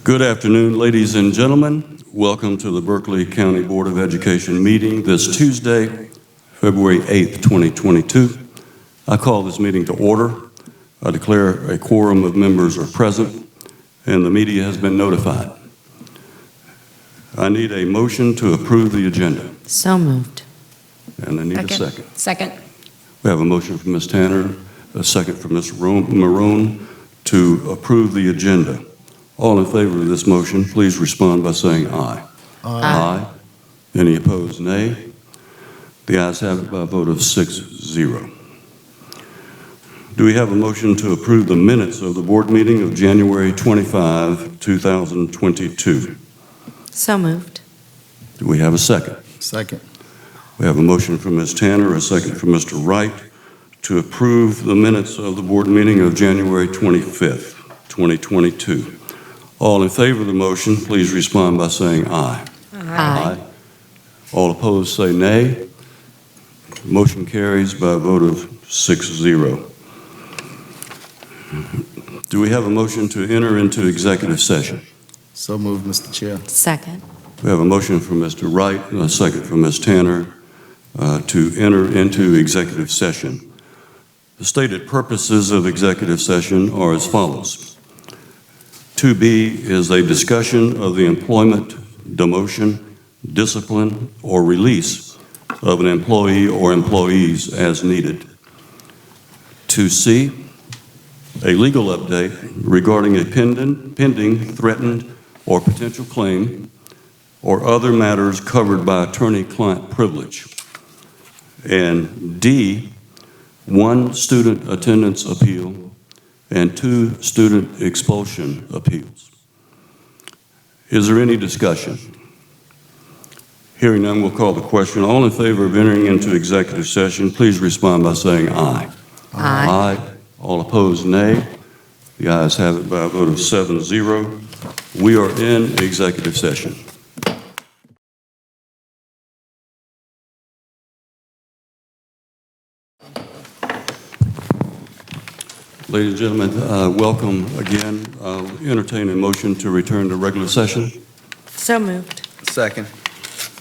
Good afternoon, ladies and gentlemen. Welcome to the Berkeley County Board of Education meeting this Tuesday, February 8th, 2022. I call this meeting to order. I declare a quorum of members are present and the media has been notified. I need a motion to approve the agenda. So moved. And I need a second. Second. We have a motion from Ms. Tanner, a second from Ms. Maroon to approve the agenda. All in favor of this motion, please respond by saying aye. Aye. Any opposed, nay? The ayes have it by a vote of 6-0. Do we have a motion to approve the minutes of the board meeting of January 25, 2022? So moved. Do we have a second? Second. We have a motion from Ms. Tanner, a second from Mr. Wright to approve the minutes of the board meeting of January 25th, 2022. All in favor of the motion, please respond by saying aye. Aye. All opposed say nay. Motion carries by a vote of 6-0. Do we have a motion to enter into executive session? So moved, Mr. Chair. Second. We have a motion from Mr. Wright and a second from Ms. Tanner to enter into executive session. The stated purposes of executive session are as follows. 2B is a discussion of the employment, demotion, discipline, or release of an employee or employees as needed. 2C, a legal update regarding a pending, threatened, or potential claim or other matters covered by attorney-client privilege. And D, 1 student attendance appeal and 2 student expulsion appeals. Is there any discussion? Hearing none, we'll call the question. All in favor of entering into executive session, please respond by saying aye. Aye. Aye. All opposed, nay. The ayes have it by a vote of 7-0. We are in executive session. Ladies and gentlemen, welcome again. I'll entertain a motion to return to regular session. So moved. Second.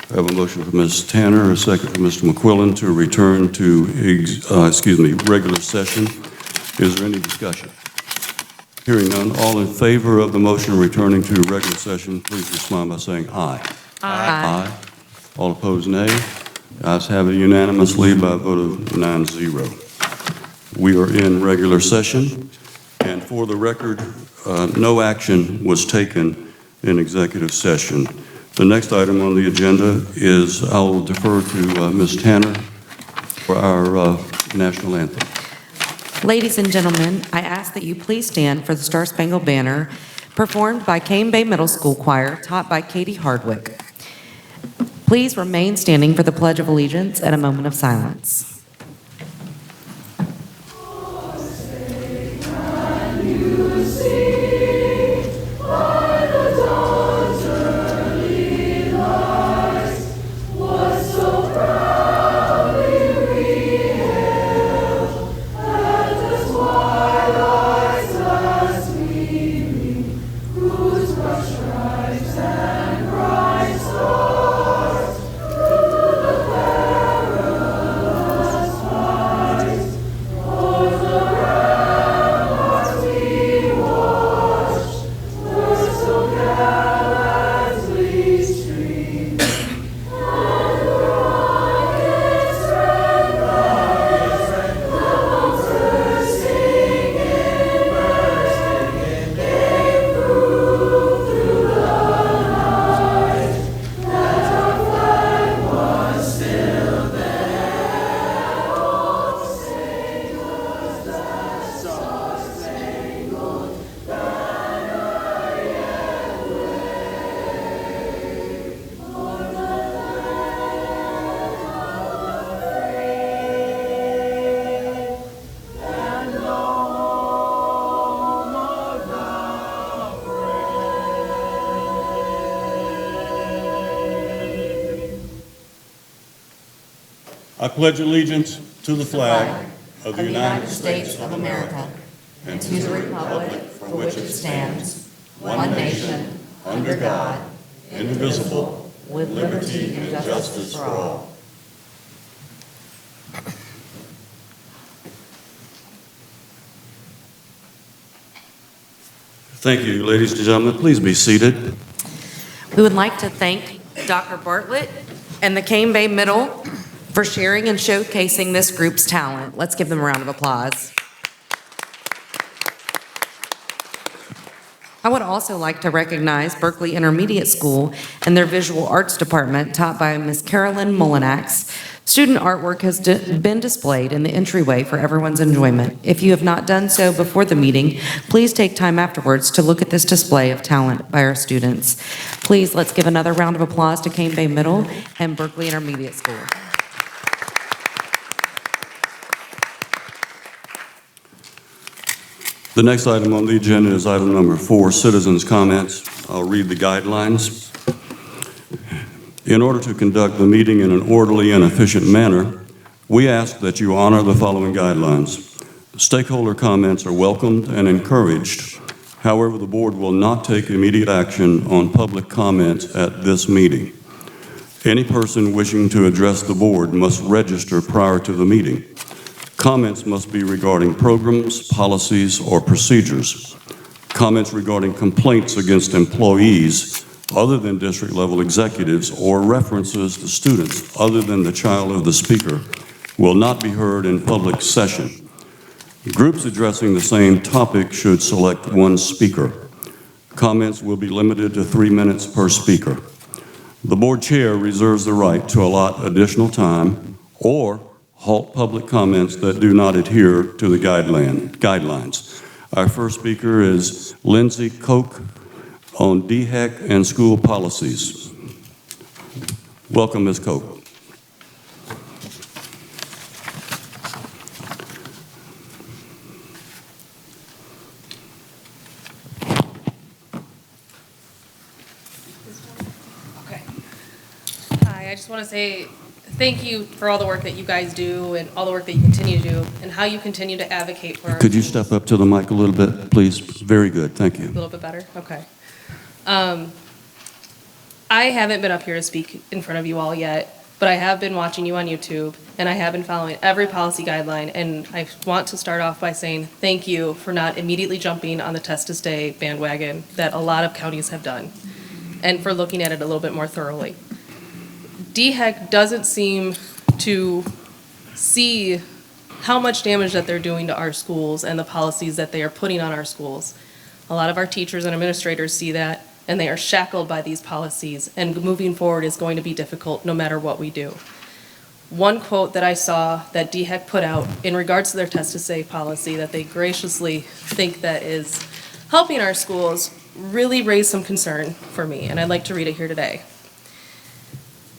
I have a motion from Ms. Tanner, a second from Mr. McQuillan to return to regular session. Is there any discussion? Hearing none, all in favor of the motion returning to regular session, please respond by saying aye. Aye. Aye. All opposed, nay. The ayes have it unanimously by a vote of 9-0. We are in regular session, and for the record, no action was taken in executive session. The next item on the agenda is I will defer to Ms. Tanner for our national anthem. Ladies and gentlemen, I ask that you please stand for the Star Spangled Banner, performed by Cane Bay Middle School Choir, taught by Katie Hardwick. Please remain standing for the Pledge of Allegiance at a moment of silence. I pledge allegiance to the flag of the United States of America and to the republic for which it stands, one nation, under God, indivisible, with liberty and justice for all. Thank you, ladies and gentlemen. Please be seated. We would like to thank Dr. Bartlett and the Cane Bay Middle for sharing and showcasing this group's talent. Let's give them a round of applause. I would also like to recognize Berkeley Intermediate School and their Visual Arts Department, taught by Ms. Carolyn Molinax. Student artwork has been displayed in the entryway for everyone's enjoyment. If you have not done so before the meeting, please take time afterwards to look at this display of talent by our students. Please, let's give another round of applause to Cane Bay Middle and Berkeley Intermediate School. The next item on the agenda is item number 4, citizens' comments. I'll read the guidelines. In order to conduct the meeting in an orderly and efficient manner, we ask that you honor the following guidelines. Stakeholder comments are welcomed and encouraged. However, the board will not take immediate action on public comments at this meeting. Any person wishing to address the board must register prior to the meeting. Comments must be regarding programs, policies, or procedures. Comments regarding complaints against employees other than district-level executives or references to students other than the child of the speaker will not be heard in public session. Groups addressing the same topic should select one speaker. Comments will be limited to 3 minutes per speaker. The board chair reserves the right to allot additional time or halt public comments that do not adhere to the guidelines. Our first speaker is Lindsay Koch on DHEC and school policies. Welcome, Ms. Koch. Okay. Hi, I just want to say thank you for all the work that you guys do and all the work that you continue to do and how you continue to advocate for our Could you schools. step up to the mic a little bit, please? Very good, thank A you. little bit better? Okay. I haven't been up here to speak in front of you all yet, but I have been watching you on YouTube, and I have been following every policy guideline, and I want to start off by saying thank you for not immediately jumping on the test to stay bandwagon that a lot of counties have done, and for looking at it a little bit more thoroughly. DHEC doesn't seem to see how much damage that they're doing to our schools and the policies that they are putting on our schools. A lot of our teachers and administrators see that, and they are shackled by these policies, and moving forward is going to be difficult no matter what we do. One quote that I saw that DHEC put out in regards to their test to say policy that they graciously think that is helping our schools really raised some concern for me, and I'd like to read it here today.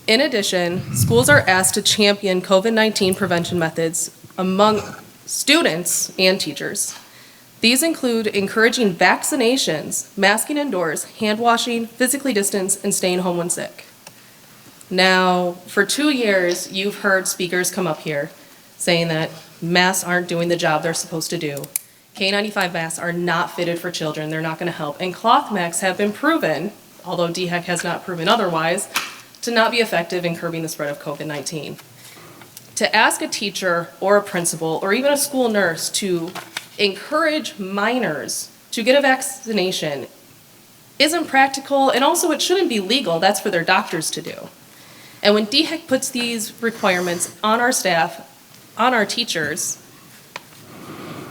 In addition, schools are asked to champion COVID-19 prevention methods among students and teachers. These include encouraging vaccinations, masking indoors, hand washing, physically distanced, and staying home when sick. Now, for 2 years, you've heard speakers come up here saying that masks aren't doing the job they're supposed to do. K95 masks are not fitted for children, they're not going to help. And cloth masks have been proven, although DHEC has not proven otherwise, to not be effective in curbing the spread of COVID-19. To ask a teacher or a principal or even a school nurse to encourage minors to get a vaccination isn't practical, and also it shouldn't be legal. That's for their doctors to do. And when DHEC puts these requirements on our staff, on our teachers,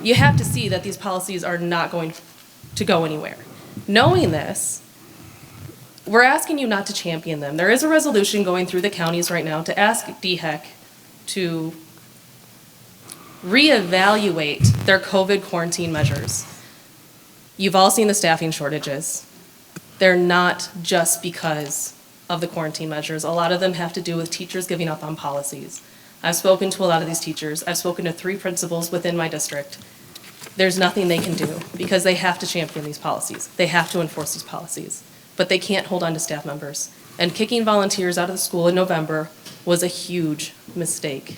you have to see that these policies are not going to go anywhere. Knowing this, we're asking you not to champion them. There is a resolution going through the counties right now to ask DHEC to reevaluate their COVID quarantine measures. You've all seen the staffing shortages. They're not just because of the quarantine measures. A lot of them have to do with teachers giving up on policies. I've spoken to a lot of these teachers. I've spoken to 3 principals within my district. There's nothing they can do because they have to champion these policies. They have to enforce these policies, but they can't hold on to staff members. And kicking volunteers out of the school in November was a huge mistake.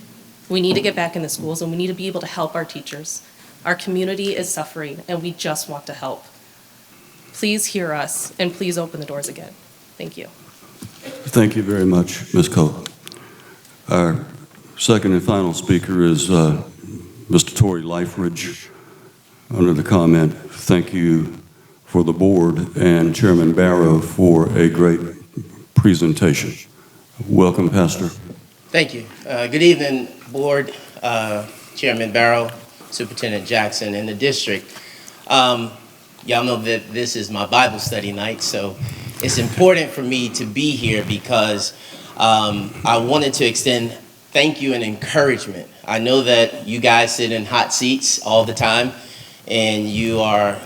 We need to get back in the schools, and we need to be able to help our teachers. Our community is suffering, and we just want to help. please hear us and please open the doors again. Thank you. Thank you very much, Ms. Cole. Our second and final speaker is Mr. Torrey Liferidge. Under the comment, thank you for the board and Chairman Barrow for a great presentation. Welcome, Pastor. Thank you. Good evening, Board, Chairman Barrow, Superintendent Jackson, and the district. Y'all know that this is my Bible study night, so it's important for me to be here because I wanted to extend thank you and encouragement. I know that you guys sit in hot seats all the time, and you are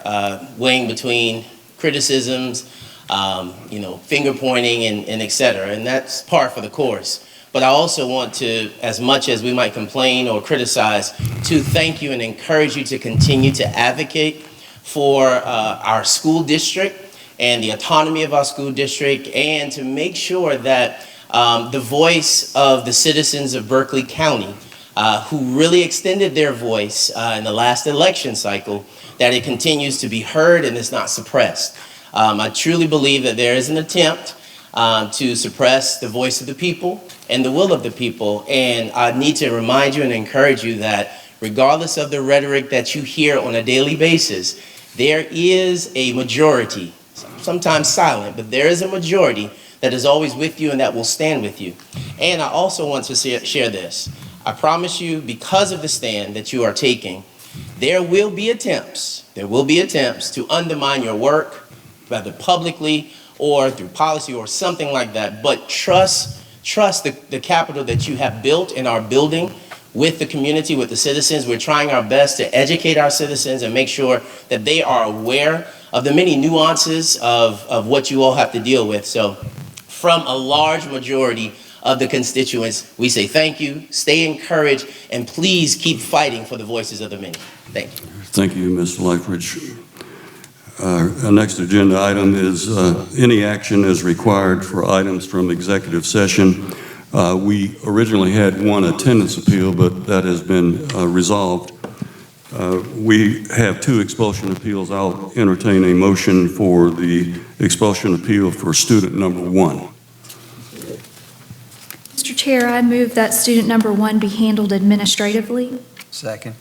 weighing between criticisms, finger pointing, and et cetera, and that's par for the course. But I also want to, as much as we might complain or criticize, to thank you and encourage you to continue to advocate for our school district and the autonomy of our school district, and to make sure that the voice of the citizens of Berkeley County, who really extended their voice in the last election cycle, that it continues to be heard and is not suppressed. I truly believe that there is an attempt to suppress the voice of the people and the will of the people, and I need to remind you and encourage you that regardless of the rhetoric that you hear on a daily basis, there is a majority, sometimes silent, but there is a majority that is always with you and that will stand with you. And I also want to share this. I promise you, because of the stand that you are taking, there will be attempts to undermine your work, whether publicly or through policy or something like that. But trust the capital that you have built and are building with the community, with the citizens. We're trying our best to educate our citizens and make sure that they are aware of the many nuances of what you all have to deal with. So from a large majority of the constituents, we say thank you, stay encouraged, and please keep fighting for the voices of the many. Thank you. Thank you, Mr. Liferidge. Our next agenda item is any action is required for items from executive session. We originally had one attendance appeal, but that has been resolved. We have two expulsion appeals. I'll entertain a motion for the expulsion appeal for student number 1. Mr. Chair, I move that student number 1 be handled administratively. Second.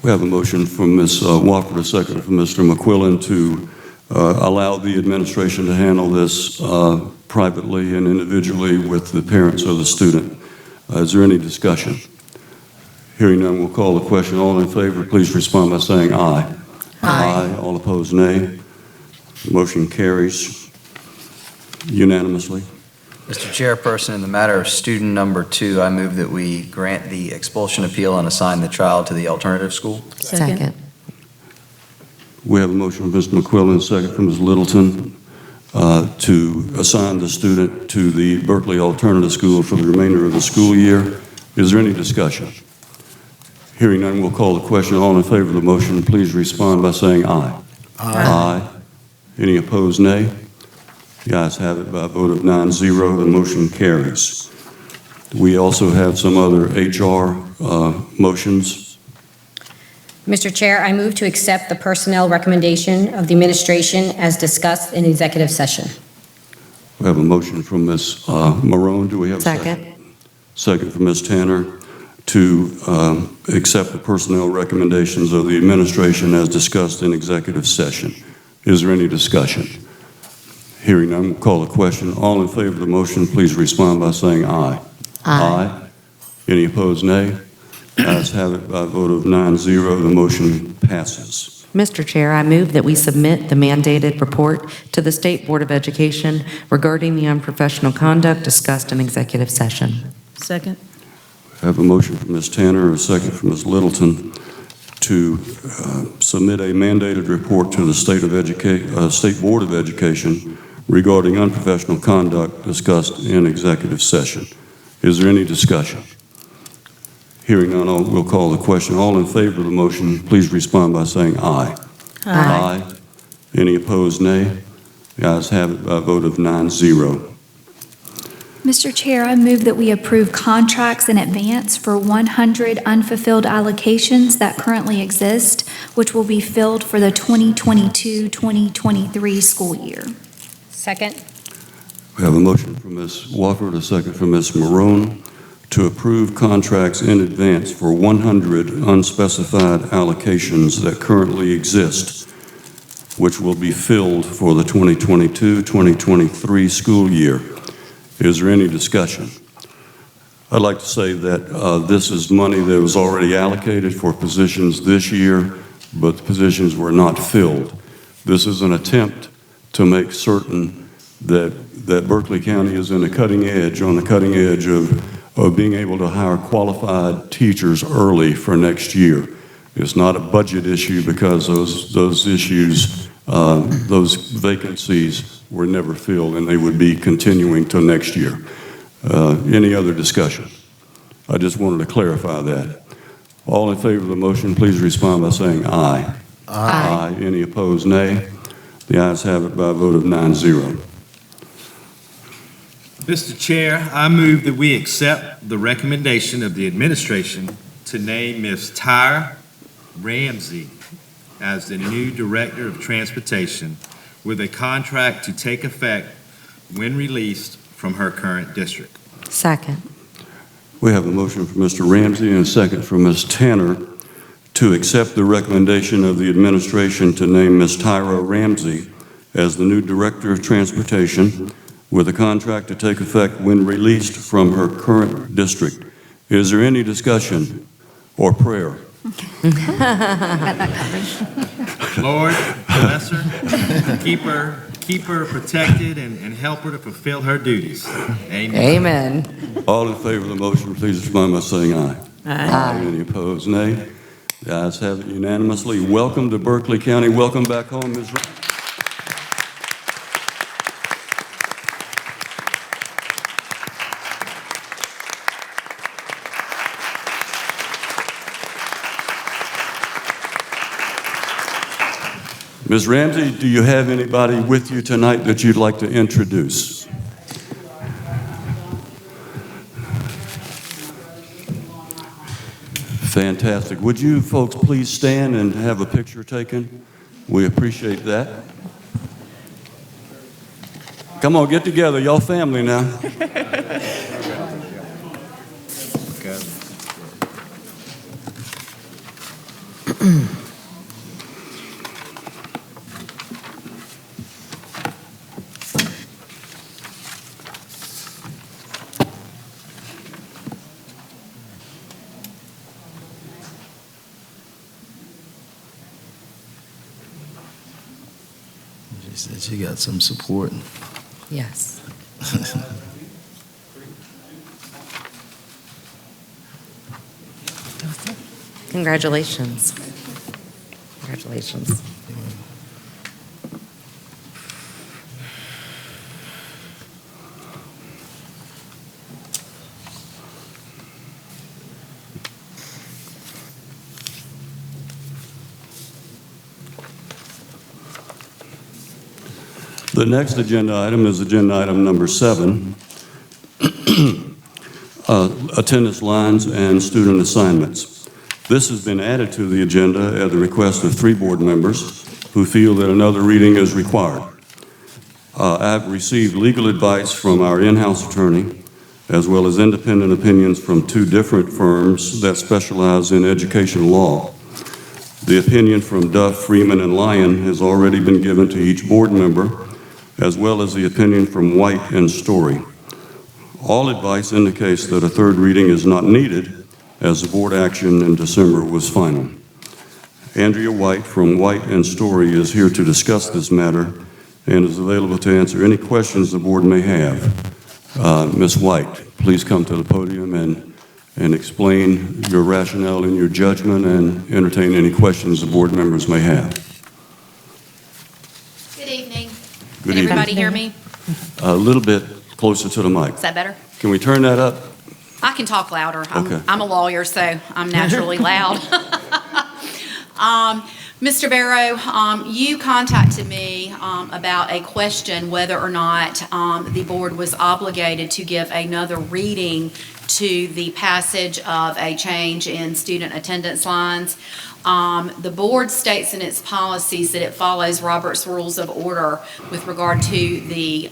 We have a motion from Ms. Wofford, a second from Mr. McQuillan to allow the administration to handle this privately and individually with the parents of the student. Is there any discussion? Hearing none, we'll call the question. All in favor, please respond by saying aye. Aye. All opposed, nay. Motion carries unanimously. Mr. Chairperson, in the matter of student number 2, I move that we grant the expulsion appeal and assign the child to the alternative school. Second. We have a motion from Mr. McQuillan, a second from Ms. Littleton, to assign the student to the Berkeley Alternative School for the remainder of the school year. Is there any discussion? Hearing none, we'll call the question. All in favor of the motion, please respond by saying aye. Aye. Any opposed, nay? The ayes have it by a vote of 9-0. The motion carries. We also have some other HR motions. Mr. Chair, I move to accept the personnel recommendation of the administration as discussed in executive session. We have a motion from Ms. Marone. Do we have a second? Second from Ms. Tanner to accept the personnel recommendations of the administration as discussed in executive session. Is there any discussion? Hearing none, we'll call the question. All in favor of the motion, please respond by saying aye. Aye. Any opposed, nay? Ayes have it by a vote of 9-0. The motion passes. Mr. Chair, I move that we submit the mandated report to the State Board of Education regarding the unprofessional conduct discussed in executive session. Second. I have a motion from Ms. Tanner, a second from Ms. Littleton to submit a mandated report to the State Board of Education regarding unprofessional conduct discussed in executive session. Is there any discussion? Hearing none, we'll call the question. All in favor of the motion, please respond by saying aye. Aye. Any opposed, nay? The ayes have it by a vote of 9-0. Mr. Chair, I move that we approve contracts in advance for 100 unfulfilled allocations that currently exist, which will be filled for the 2022-2023 school year. Second. We have a motion from Ms. Wofford, a second from Ms. Marone, to approve contracts in advance for 100 unspecified allocations that currently exist, which will be filled for the 2022-2023 school year. Is there any discussion? I'd like to say that this is money that was already allocated for positions this year, but the positions were not filled. This is an attempt to make certain that Berkeley County is on the cutting edge of being able to hire qualified teachers early for next year. It's not a budget issue because those issues, those vacancies were never filled, and they would be continuing till next year. Any other discussion? I just wanted to clarify that. All in favor of the motion, please respond by saying aye. Aye. Any opposed, nay. The ayes have it by a vote of 9-0. Mr. Chair, I move that we accept the recommendation of the administration to name Ms. Tyra Ramsey as the new Director of Transportation with a contract to take effect when released from her current district. Second. We have a motion from Mr. Ramsey and a second from Ms. Tanner to accept the recommendation of the administration to name Ms. Tyra Ramsey as the new Director of Transportation with a contract to take effect when released from her current district. Is there any discussion or prayer? Lord, bless her, keep her protected, and help her to fulfill her duties. Amen. Amen. All in favor of the motion, please respond by saying aye. Aye. Any opposed, nay. The ayes have it unanimously. Welcome to Berkeley County. Welcome back home, Ms. Ramsey. Ms. Ramsey, do you have anybody with you tonight that you'd like to introduce? Fantastic. Would you folks please stand and have a picture taken? We appreciate that. Come on, get together. Y'all family now. She said she got some support. Yes. Congratulations. Congratulations. The next agenda item is agenda item number 7, attendance lines and student assignments. This has been added to the agenda at the request of 3 board members who feel that another reading is required. I've received legal advice from our in-house attorney, as well as independent opinions from 2 different firms that specialize in education law. The opinion from Duff, Freeman, and Lyon has already been given to each board member, as well as the opinion from White and Story. All advice indicates that a 3rd reading is not needed, as the board action in December was final. Andrea White from White and Story is here to discuss this matter and is available to answer any questions the board may have. Ms. White, please come to the podium and explain your rationale and your judgment and entertain any questions the board members may have. Good evening. Good Can evening. everybody hear me? A little bit closer to the mic. Is that better? Can we turn that up? I can talk louder. Okay. I'm a lawyer, so I'm naturally loud. Mr. Barrow, you contacted me about a question whether or not the board was obligated to give another reading to the passage of a change in student attendance lines. The board states in its policies that it follows Robert's Rules of Order with regard to the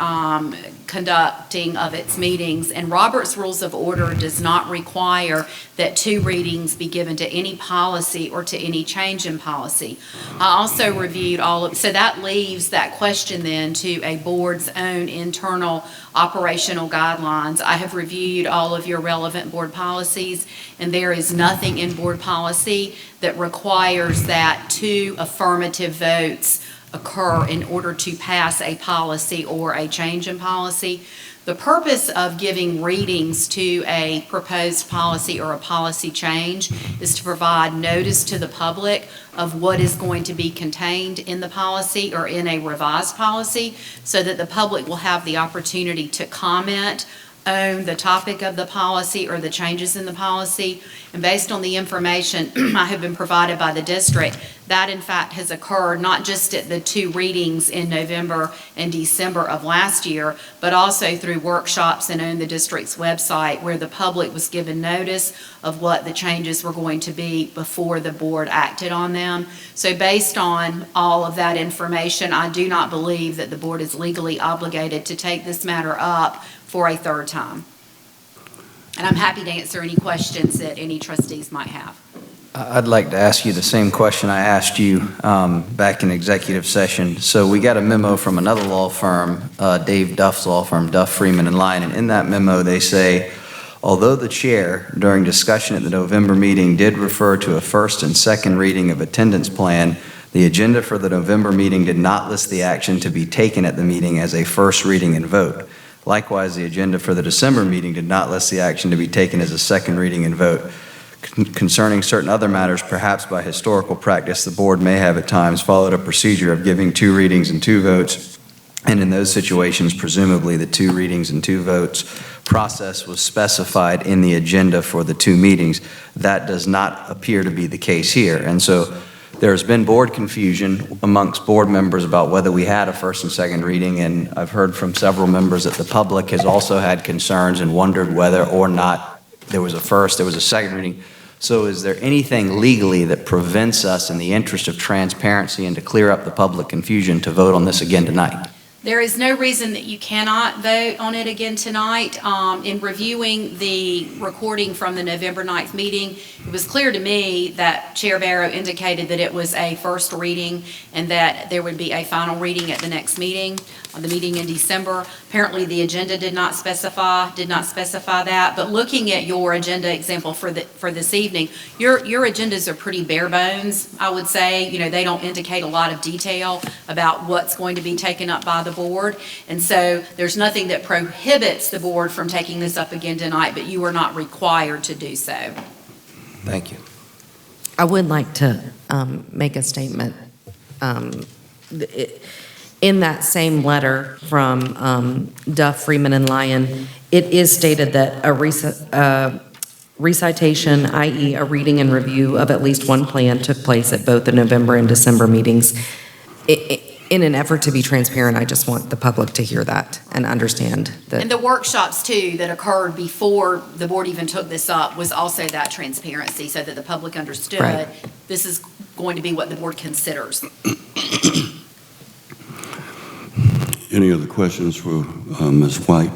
conducting of its meetings, and Robert's Rules of Order does not require that 2 readings be given to any policy or to any change in policy. I also reviewed so that leaves that question then to a board's own internal operational guidelines. I have reviewed all of your relevant board policies, and there is nothing in board policy that requires that 2 affirmative votes occur in order to pass a policy or a change in policy. The purpose of giving readings to a proposed policy or a policy change is to provide notice to the public of what is going to be contained in the policy or in a revised policy, so that the public will have the opportunity to comment on the topic of the policy or the changes in the policy. And based on the information I have been provided by the district, that in fact has occurred not just at the 2 readings in November and December of last year, but also through workshops and on the district's website, where the public was given notice of what the changes were going to be before the board acted on them. So based on all of that information, I do not believe that the board is legally obligated to take this matter up for a 3rd time. And I'm happy to answer any questions that any trustees might have. I'd like to ask you the same question I asked you back in executive session. So we got a memo from another law firm, Dave Duff's law firm, Duff, Freeman, and Lyon, and in that memo they say, although the chair, during discussion at the November meeting, did refer to a 1st and 2nd reading of attendance plan, the agenda for the November meeting did not list the action to be taken at the meeting as a 1st reading and vote. Likewise, the agenda for the December meeting did not list the action to be taken as a 2nd reading and vote. Concerning certain other matters, perhaps by historical practice, the board may have at times followed a procedure of giving 2 readings and 2 votes, and in those situations, presumably the 2 readings and 2 votes process was specified in the agenda for the 2 meetings. That does not appear to be the case here, and so there's been board confusion amongst board members about whether we had a 1st and 2nd reading, and I've heard from several members that the public has also had concerns and wondered whether or not there was a 1st, there was a 2nd reading. So is there anything legally that prevents us, in the interest of transparency and to clear up the public confusion, to vote on this again tonight? There is no reason that you cannot vote on it again tonight. In reviewing the recording from the November 9th meeting, it was clear to me that Chair Barrow indicated that it was a 1st reading and that there would be a final reading at the next meeting, the meeting in December. Apparently, the agenda did not specify that. But looking at your agenda example for this evening, your agendas are pretty bare bones, I would say. You know, they don't indicate a lot of detail about what's going to be taken up by the board. And so there's nothing that prohibits the board from taking this up again tonight, but you are not required to do so. Thank you. I would like to make a statement. In that same letter from Duff, Freeman, and Lyon, it is stated that a recitation, i.e. a reading and review of at least 1 plan, took place at both the November and December meetings. In an effort to be transparent, I just want the public to hear that and understand that. And the workshops, too, that occurred before the board even took this up was also that transparency, so that the public understood Right. This is going to be what the board considers. Any other questions for Ms. White?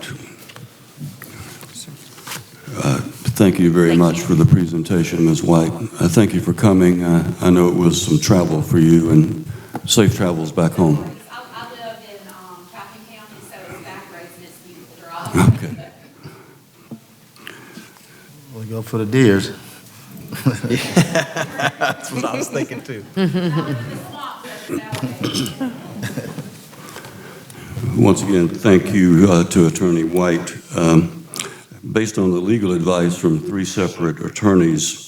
Thank you very much for the presentation, Ms. White. Thank you for coming. I know it was some travel for you, and safe travels back home. I live in Calhoun County, so it's back roads and it's a beautiful drive. Okay. We go for the deers. That's what I was thinking too. Once again, thank you to Attorney White. Based on the legal advice from 3 separate attorneys,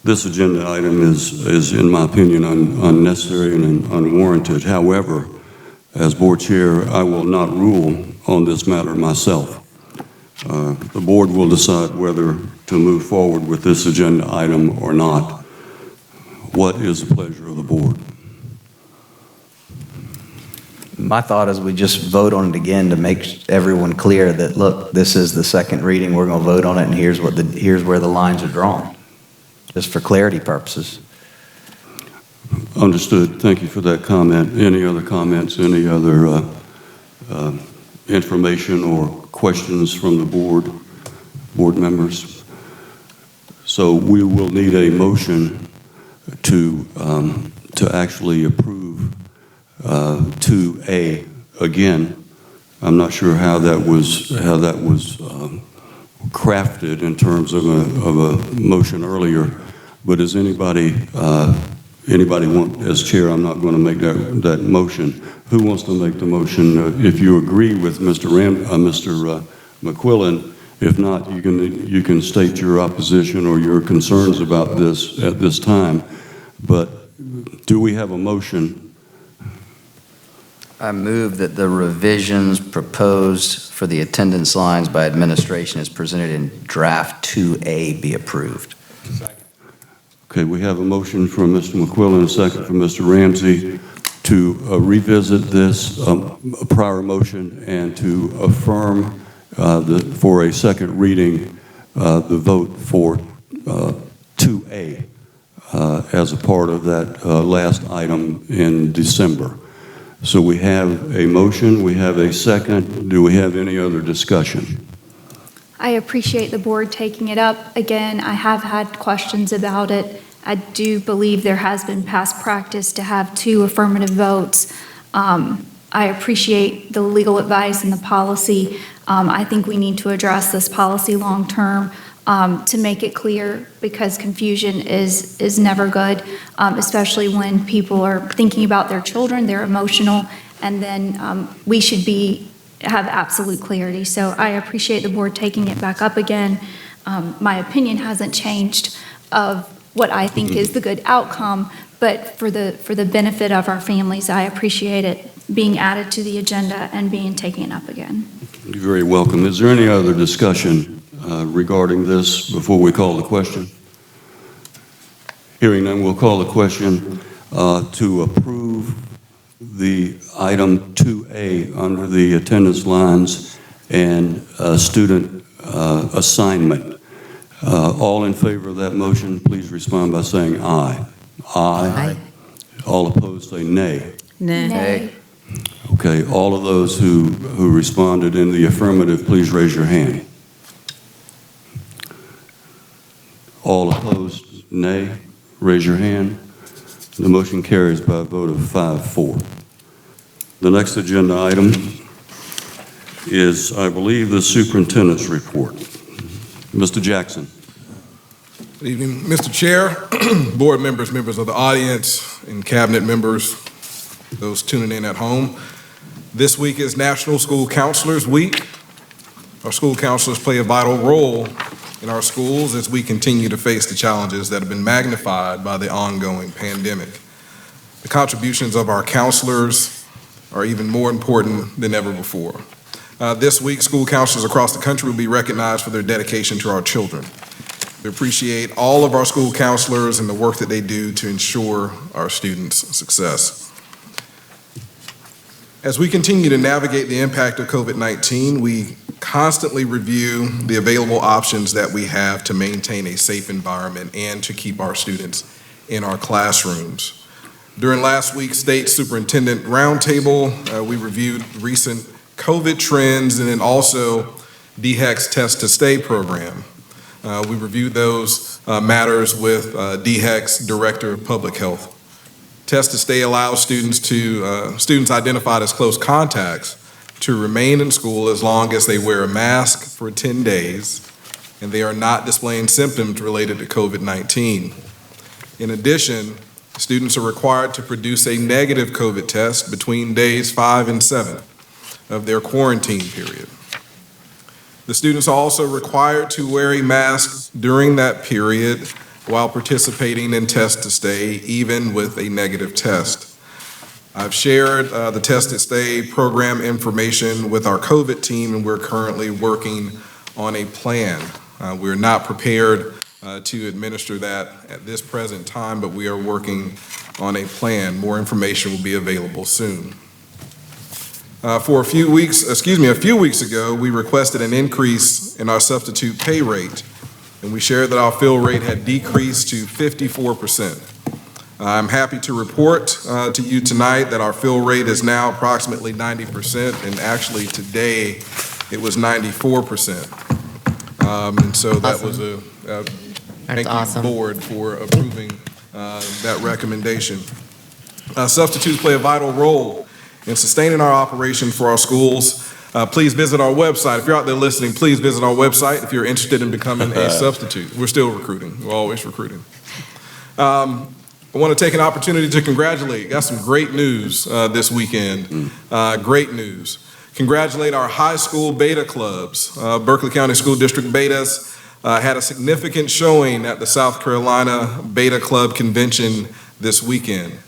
this agenda item is in my opinion, unnecessary and unwarranted. However, as board chair, I will not rule on this matter myself. The board will decide whether to move forward with this agenda item or not. What is the pleasure of the board? My thought is we just vote on it again to make everyone clear that, look, this is the second reading, we're going to vote on it, and here's where the lines are drawn, just for clarity purposes. Understood. Thank you for that comment. Any other comments, any other information or questions from the board members? So we will need a motion to actually approve 2A again. I'm not sure how that was crafted in terms of a motion earlier, but does anybody want, as chair, I'm not going to make that motion. Who wants to make the motion? If you agree with Mr. McQuillan, if not, you can state your opposition or your concerns about this at this time. But do we have a motion? I move that the revisions proposed for the attendance lines by administration as presented in draft 2A be approved. Okay, we have a motion from Mr. McQuillan, a second from Mr. Ramsey to revisit this prior motion and to affirm for a second reading the vote for 2A as a part of that last item in December. So we have a motion, we have a second. Do we have any other discussion? I appreciate the board taking it up. Again, I have had questions about it. I do believe there has been past practice to have 2 affirmative votes. I appreciate the legal advice and the policy. I think we need to address this policy long-term to make it clear, because confusion is never good, especially when people are thinking about their children, they're emotional, and then we should have absolute clarity. So I appreciate the board taking it back up again. My opinion hasn't changed of what I think is the good outcome, but for the benefit of our families, I appreciate it being added to the agenda and being taken up again. You're very welcome. Is there any other discussion regarding this before we call the question? Hearing none, we'll call the question to approve the item 2A under the attendance lines and student assignment. All in favor of that motion, please respond by saying aye. Aye. All opposed say nay. Nay. Okay, all of those who responded in the affirmative, please raise your hand. All opposed, nay. Raise your hand. The motion carries by a vote of 5-4. The next agenda item is, I believe, the superintendent's report. Mr. Jackson. Good evening, Mr. Chair, board members, members of the audience, and cabinet members, those tuning in at home. This week is National School Counselors Week. Our school counselors play a vital role in our schools as we continue to face the challenges that have been magnified by the ongoing pandemic. The contributions of our counselors are even more important than ever before. This week, school counselors across the country will be recognized for their dedication to our children. We appreciate all of our school counselors and the work that they do to ensure our students' success. As we continue to navigate the impact of COVID-19, we constantly review the available options that we have to maintain a safe environment and to keep our students in our classrooms. During last week's State Superintendent Roundtable, we reviewed recent COVID trends and then also DHEC's Test to Stay program. We reviewed those matters with DHEC's Director of Public Health. Test to Stay allows students identified as close contacts to remain in school as long as they wear a mask for 10 days and they are not displaying symptoms related to COVID-19. In addition, students are required to produce a negative COVID test between days 5 and 7 of their quarantine period. The students are also required to wear a mask during that period while participating in Test to Stay, even with a negative test. I've shared the Test to Stay program information with our COVID team, and we're currently working on a plan. We're not prepared to administer that at this present time, but we are working on a plan. More information will be available soon. A few weeks ago, we requested an increase in our substitute pay rate, and we shared that our fill rate had decreased to 54%. I'm happy to report to you tonight that our fill rate is now approximately 90%, and actually today it was 94%. And so that was thank you, board, for approving that recommendation. Substitutes play a vital role in sustaining our operation for our schools. Please visit our website. If you're out there listening, please visit our website if you're interested in becoming a substitute. We're still recruiting. We're always recruiting. I want to take an opportunity to congratulate. Got some great news this weekend. Great news. Congratulate our high school beta clubs. Berkeley County School District Betas had a significant showing at the South Carolina Beta Club Convention this weekend.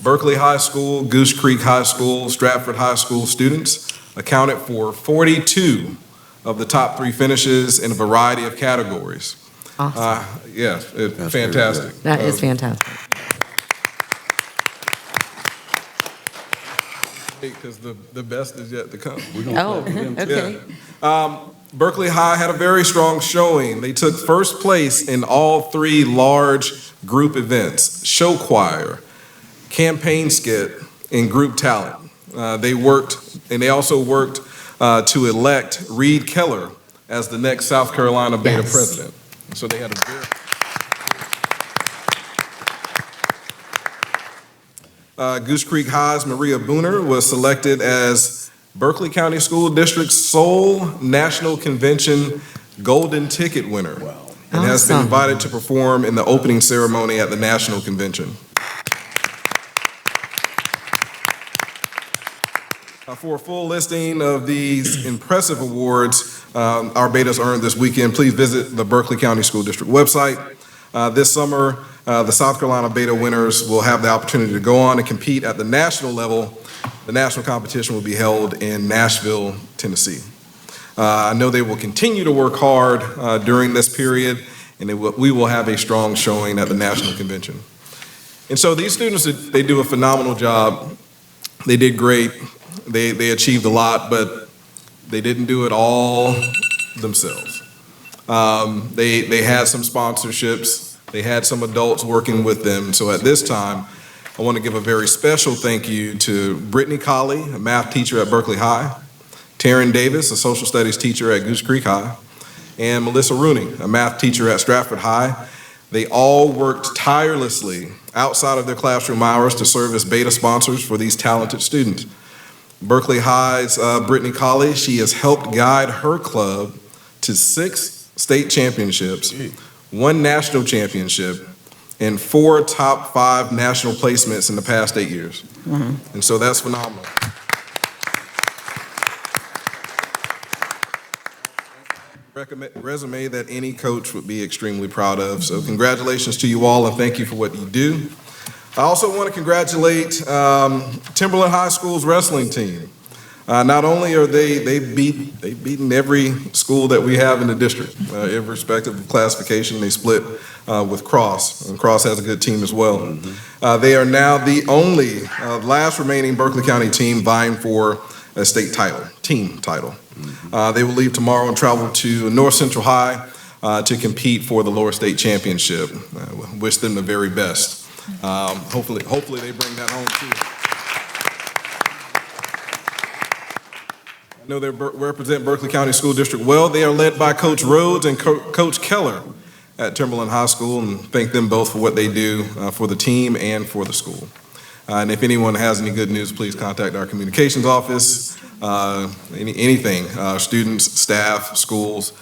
Berkeley High School, Goose Creek High School, Stratford High School students accounted for 42 of the top 3 finishes in a variety of categories. Awesome. Yes, fantastic. That is fantastic. Because the best is yet to come. Oh, okay. Berkeley High had a very strong showing. They took first place in all 3 large group events: show choir, campaign skit, and group talent. They also worked to elect Reed Keller as the next South Carolina Beta president. So they had a very... Goose Creek High's Maria Booner was selected as Berkeley County School District's sole National Convention Golden Ticket winner, and has been invited to perform in the opening ceremony at the National Convention. For a full listing of these impressive awards our betas earned this weekend, please visit the Berkeley County School District website. This summer, the South Carolina Beta winners will have the opportunity to go on and compete at the national level. The national competition will be held in Nashville, Tennessee. I know they will continue to work hard during this period, and we will have a strong showing at the national convention. And so these students, they do a phenomenal job. They did great. They achieved a lot, but they didn't do it all themselves. They had some sponsorships. They had some adults working with them. So at this time, I want to give a very special thank you to Brittany Colley, a math teacher at Berkeley High, Taryn Davis, a social studies teacher at Goose Creek High, and Melissa Rooney, a math teacher at Stratford High. They all worked tirelessly outside of their classroom hours to serve as beta sponsors for these talented students. Berkeley High's Brittany Colley, she has helped guide her club to 6 state championships, 1 national championship, and 4 top 5 national placements in the past 8 years. And so that's phenomenal. Resume that any coach would be extremely proud of. So congratulations to you all, and thank you for what you do. I also want to congratulate Timberland High School's wrestling team. Not only are they've beaten every school that we have in the district, irrespective of classification. They split with Cross, and Cross has a good team as well. They are now the only last remaining Berkeley County team vying for a state title, team title. They will leave tomorrow and travel to North Central High to compete for the lower state championship. Wish them the very best. Hopefully they bring that home too. I know they represent Berkeley County School District well. They are led by Coach Rhodes and Coach Keller at Timberland High School, and thank them both for what they do for the team and for the school. And if anyone has any good news, please contact our communications office. Anything, students, staff, schools,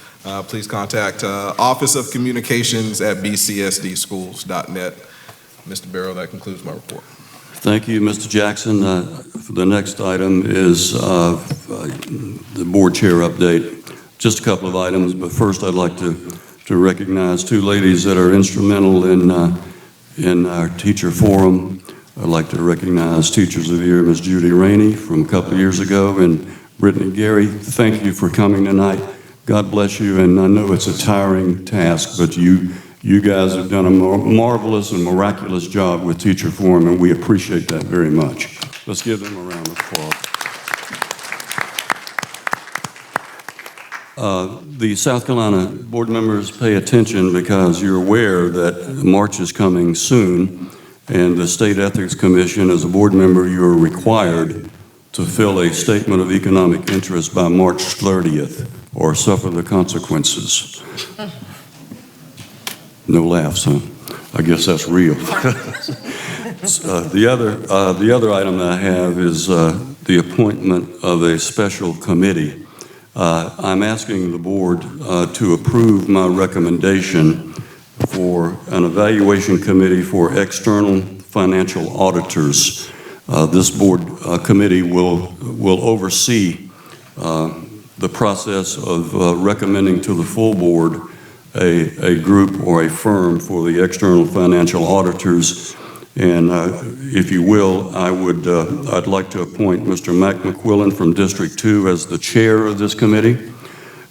please contact Office of Communications at bcsdschools.net. Mr. Barrow, that concludes my report. Thank you, Mr. Jackson. The next item is the board chair update. Just a couple of items, but first I'd like to recognize 2 ladies that are instrumental in our teacher forum. I'd like to recognize Teachers of the Year, Ms. Judy Rainey from a couple of years ago, and Brittany Gary. Thank you for coming tonight. God bless you, and I know it's a tiring task, but you You guys have done a marvelous and miraculous job with Teacher Forum, and we appreciate that very much. Let's give them a round of applause. The South Carolina board members, pay attention because you're aware that March is coming soon, and the State Ethics Commission, as a board member, you are required to fill a statement of economic interest by March 30th or suffer the consequences. No laughs, huh? I guess that's real. The other item that I have is the appointment of a special committee. I'm asking the board to approve my recommendation for an evaluation committee for external financial auditors. This board committee will oversee the process of recommending to the full board a group or a firm for the external financial auditors. And if you will, I'd like to appoint Mr. Mac McQuillan from District 2 as the chair of this committee,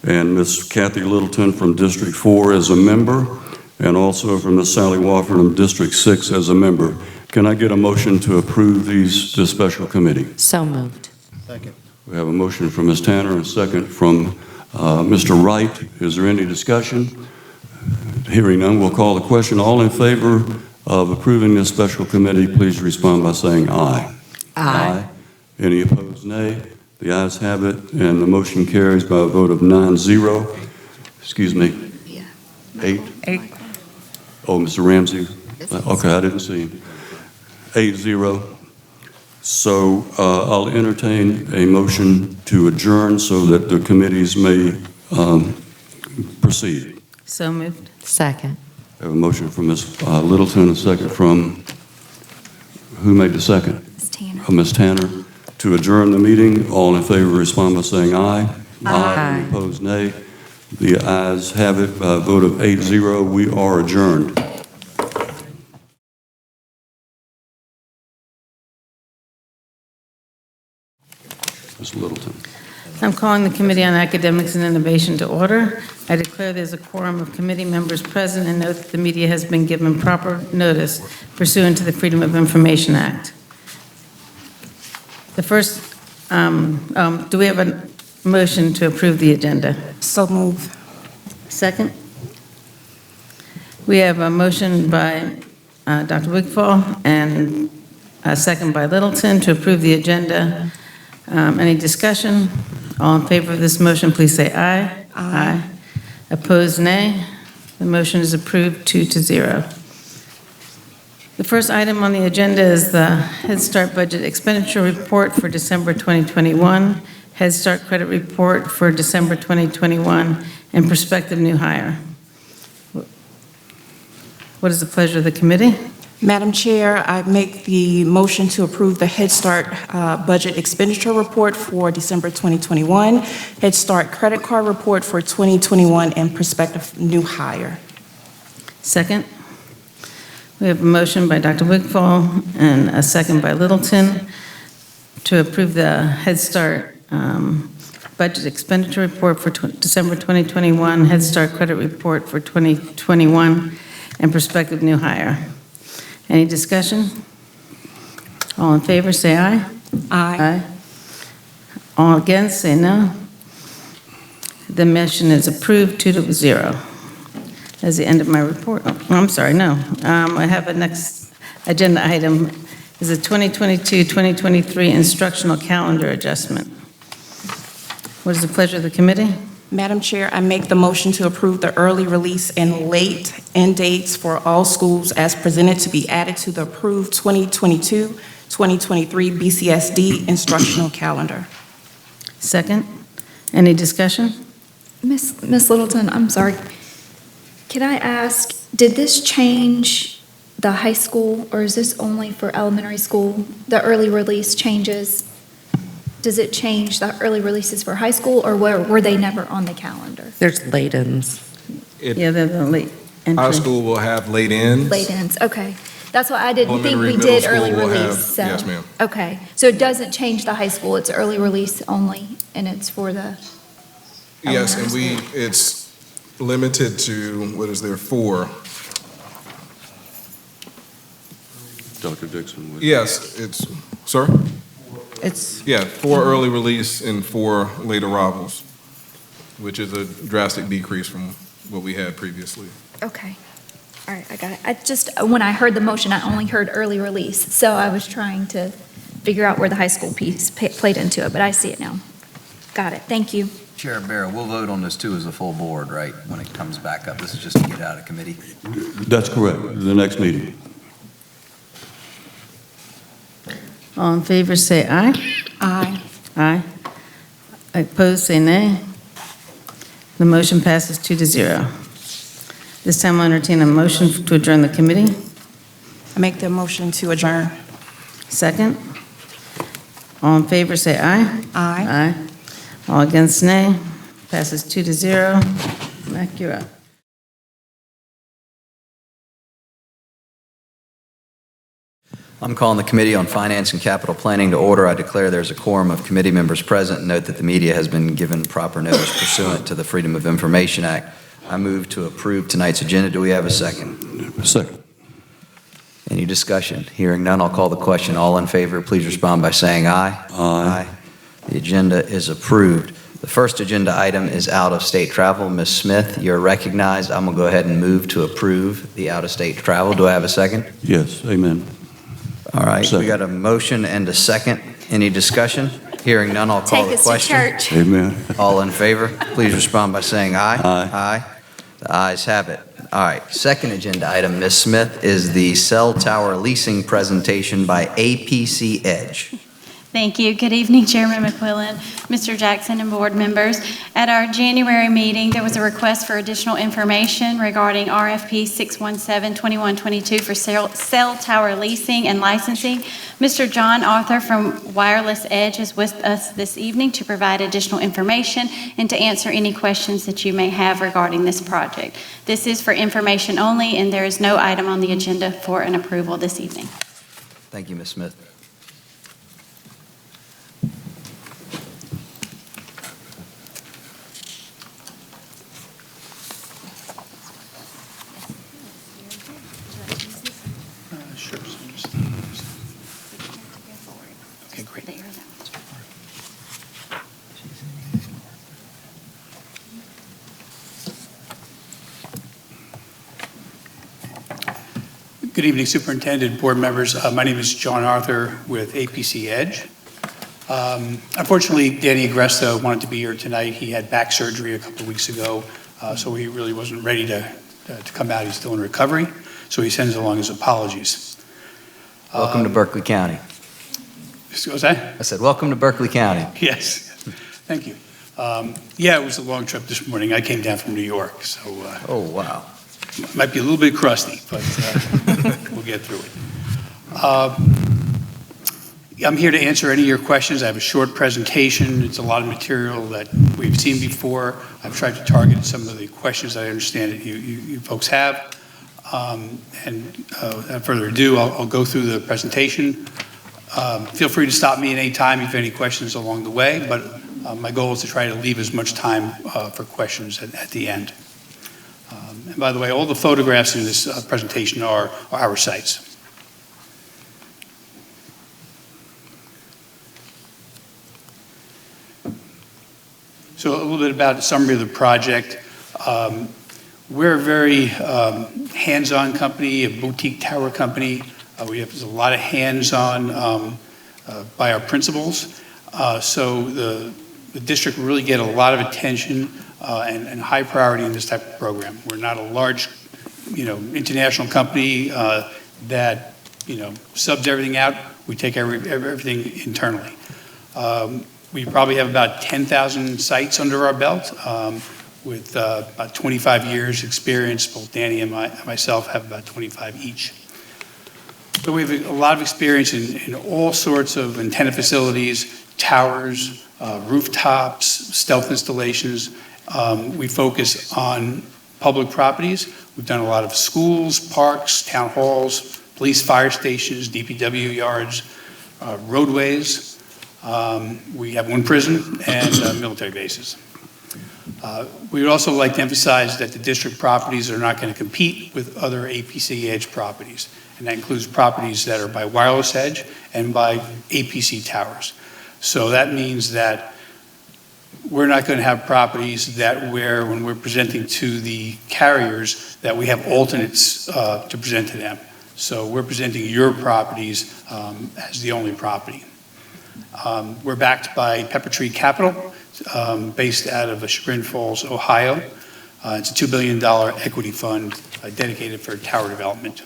and Ms. Kathy Littleton from District 4 as a member, and also from Ms. Sally Wofford from District 6 as a member. Can I get a motion to approve this special committee? So moved. Second. We have a motion from Ms. Tanner and a second from Mr. Wright. Is there any discussion? Hearing none, we'll call the question. All in favor of approving this special committee, please respond by saying aye. Aye. Any opposed, nay? The ayes have it, and the motion carries by a vote of 9-0. Excuse me. 8? Oh, Mr. Ramsey? Okay, I didn't see him. 8-0. So I'll entertain a motion to adjourn so that the committees may proceed. So moved. Second. I have a motion from Ms. Littleton, a second from, who made the second? Ms. Tanner. Ms. Tanner, to adjourn the meeting. All in favor respond by saying aye. Aye. Any opposed, nay. The ayes have it by a vote of 8-0. We are adjourned. Ms. Littleton. I'm calling the Committee on Academics and Innovation to order. I declare there's a quorum of committee members present and note that the media has been given proper notice pursuant to the Freedom of Information Act. The first, do we have a motion to approve the agenda? So move. Second? We have a motion by Dr. Wigfall and a second by Littleton to approve the agenda. Any discussion? All in favor of this motion, please say aye. Aye. Opposed, nay. The motion is approved 2-0. The first item on the agenda is the Head Start Budget Expenditure Report for December 2021, Head Start Credit Report for December 2021, and prospective new hire. What is the pleasure of the committee? Madam Chair, I make the motion to approve the Head Start Budget Expenditure Report for December 2021, Head Start Credit Card Report for 2021, and prospective new hire. Second. We have a motion by Dr. Wigfall and a second by Littleton to approve the Head Start Budget Expenditure Report for December 2021, Head Start Credit Report for 2021, and prospective new hire. Any discussion? All in favor, say aye. Aye. All against, say no. The motion is approved 2-0. That's the end of my report. Oh, I'm sorry, no. I have a next agenda item, is a 2022-2023 instructional calendar adjustment. What is the pleasure of the committee? Madam Chair, I make the motion to approve the early release and late end dates for all schools as presented to be added to the approved 2022-2023 BCSD instructional calendar. Second. Any discussion? Miss Littleton, I'm sorry. Can I ask, did this change the high school, or is this only for elementary school? The early release changes, does it change the early releases for high school, or were they never on the calendar? There's late-ins. Yeah, they're the late entry. Our school will have late ends. Late ends, okay. That's why I didn't think we Elementary, did middle early school will release, have- so. yes, ma'am. Okay, so it doesn't change the high school, it's early release only, and it's for the Yes, and elementary school. it's limited to, what is there, 4 Dr. Dixon would. Yes, it's, sir? It's, Yeah, 4 early release and 4 late arrivals, which is a drastic decrease from what we had previously. Okay. All right, I got it. I just, when I heard the motion, I only heard early release, so I was trying to figure out where the high school piece played into it, but I see it now. Got it. Thank you. Chair Barrow, we'll vote on this too as a full board, right, when it comes back up. This is just to get out of committee. That's correct, the next meeting. all in favor, say aye. Aye. Aye. Opposed, say nay. The motion passes 2-0. This time I'll entertain a motion to adjourn the committee. I make the motion to adjourn. Second. All in favor, say aye. Aye. Aye. All against, nay. Passes 2-0. Mac, you're up. I'm calling the Committee on Finance and Capital Planning to order. I declare there's a quorum of committee members present. Note that the media has been given proper notice pursuant to the Freedom of Information Act. I move to approve tonight's agenda. Do we have a second? Second. Any discussion? Hearing none, I'll call the question. All in favor, please respond by saying aye. Aye. The agenda is approved. The first agenda item is out-of-state travel. Ms. Smith, you're recognized. I'm going to go ahead and move to approve the out-of-state travel. Do I have a second? Yes, amen. All right, Second. we got a motion and a second. Any discussion? Hearing none, I'll call Take the us to question. church. Amen. All in favor, please respond by saying aye. Aye. Aye. The ayes have it. All right, second agenda item, Ms. Smith, is the cell tower leasing presentation by APC Edge. Thank you. Good evening, Chairman McQuillan, Mr. Jackson, and board members. At our January meeting, there was a request for additional information regarding RFP 617-2122 for cell tower leasing and licensing. Mr. John Arthur from Wireless Edge is with us this evening to provide additional information and to answer any questions that you may have regarding this project. This is for information only, and there is no item on the agenda for an approval this evening. Thank you, Ms. Smith. Okay, great. Good evening, Superintendent, board members. My name is John Arthur with APC Edge. Unfortunately, Danny Agresta wanted to be here tonight. He had back surgery a couple of weeks ago, so he really wasn't ready to come out. He's still in recovery, so he sends along his apologies. Welcome to Berkeley County. What was that? I said, welcome to Berkeley County. Yes, thank you. Yeah, it was a long trip this morning. I came down from New York, so Oh, wow. might be a little bit crusty, but we'll get through it. I'm here to answer any of your questions. I have a short presentation. It's a lot of material that we've seen before. I've tried to target some of the questions that I understand that you folks have. Without further ado, I'll go through the presentation. Feel free to stop me at any time if you have any questions along the way, but my goal is to try to leave as much time for questions at the end. And by the way, all the photographs in this presentation are our sites. So a little bit about the summary of the project. We're a very hands-on company, a boutique tower company. We have a lot of hands-on by our principals. So the district really get a lot of attention and high priority in this type of program. We're not a large, international company that, subs everything out. We take everything internally. We probably have about 10,000 sites under our belt with about 25 years experience. Both Danny and myself have about 25 each. So we have a lot of experience in all sorts of antenna facilities, towers, rooftops, stealth installations. We focus on public properties. We've done a lot of schools, parks, town halls, police fire stations, DPW yards, roadways. We have one prison and military bases. We would also like to emphasize that the district properties are not going to compete with other APC Edge properties, and that includes properties that are by wireless edge and by APC towers. So that means that we're not going to have properties that when we're presenting to the carriers, that we have alternates to present to them. So we're presenting your properties as the only property. We're backed by Pepper Tree Capital, based out of Chagrin Falls, Ohio. It's a $2 billion equity fund dedicated for tower development.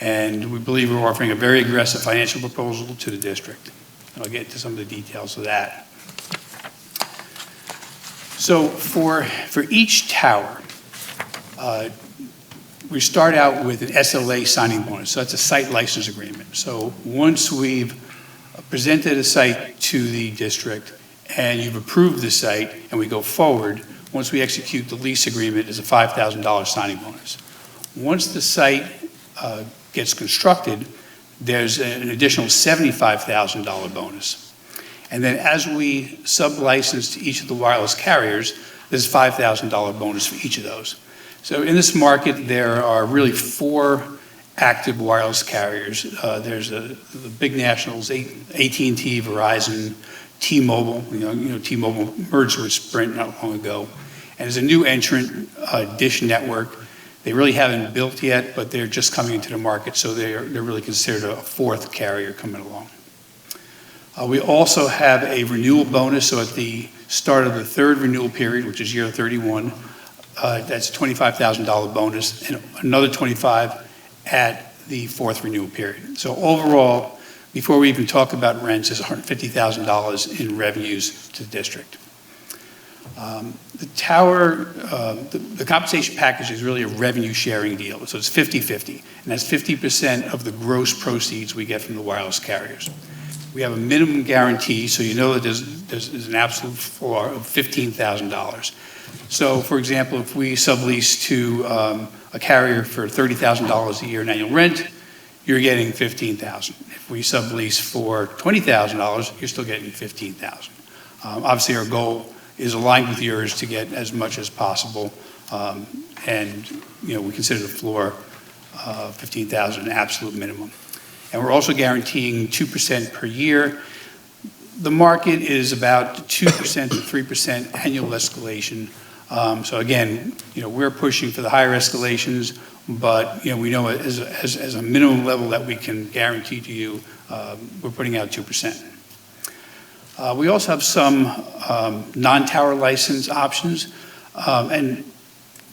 And we believe we're offering a very aggressive financial proposal to the district. And I'll get into some of the details of that. So for each tower, we start out with an SLA signing bonus. So that's a site license agreement. So once we've presented a site to the district and you've approved the site and we go forward, once we execute the lease agreement, is a $5,000 signing bonus. Once the site gets constructed, there's an additional $75,000 bonus. And then as we sub-license to each of the wireless carriers, there's a $5,000 bonus for each of those. So in this market, there are really 4 active wireless carriers. There's the big nationals, AT&T, Verizon, T-Mobile. T-Mobile merged with Sprint not long ago. And there's a new entrant, Dish Network. They really haven't built yet, but they're just coming into the market, so they're really considered a 4th carrier coming along. We also have a renewal bonus, so at the start of the 3rd renewal period, which is year 31, that's a $25,000 bonus, and another $25,000 at the 4th renewal period. So overall, before we even talk about rents, there's $150,000 in revenues to the district. The tower, the compensation package is really a revenue sharing deal, so it's 50-50, and that's 50% of the gross proceeds we get from the wireless carriers. We have a minimum guarantee, so you know that there's an absolute floor of $15,000. So, for example, if we sublease to a carrier for $30,000 a year in annual rent, you're getting $15,000. If we sublease for $20,000, you're still getting $15,000. Obviously, our goal is aligned with yours to get as much as possible, and we consider the floor $15,000 an absolute minimum. And we're also guaranteeing 2% per year. The market is about 2% to 3% annual escalation. So again, we're pushing for the higher escalations, but we know as a minimum level that we can guarantee to you, we're putting out 2%. We also have some non-tower license options, and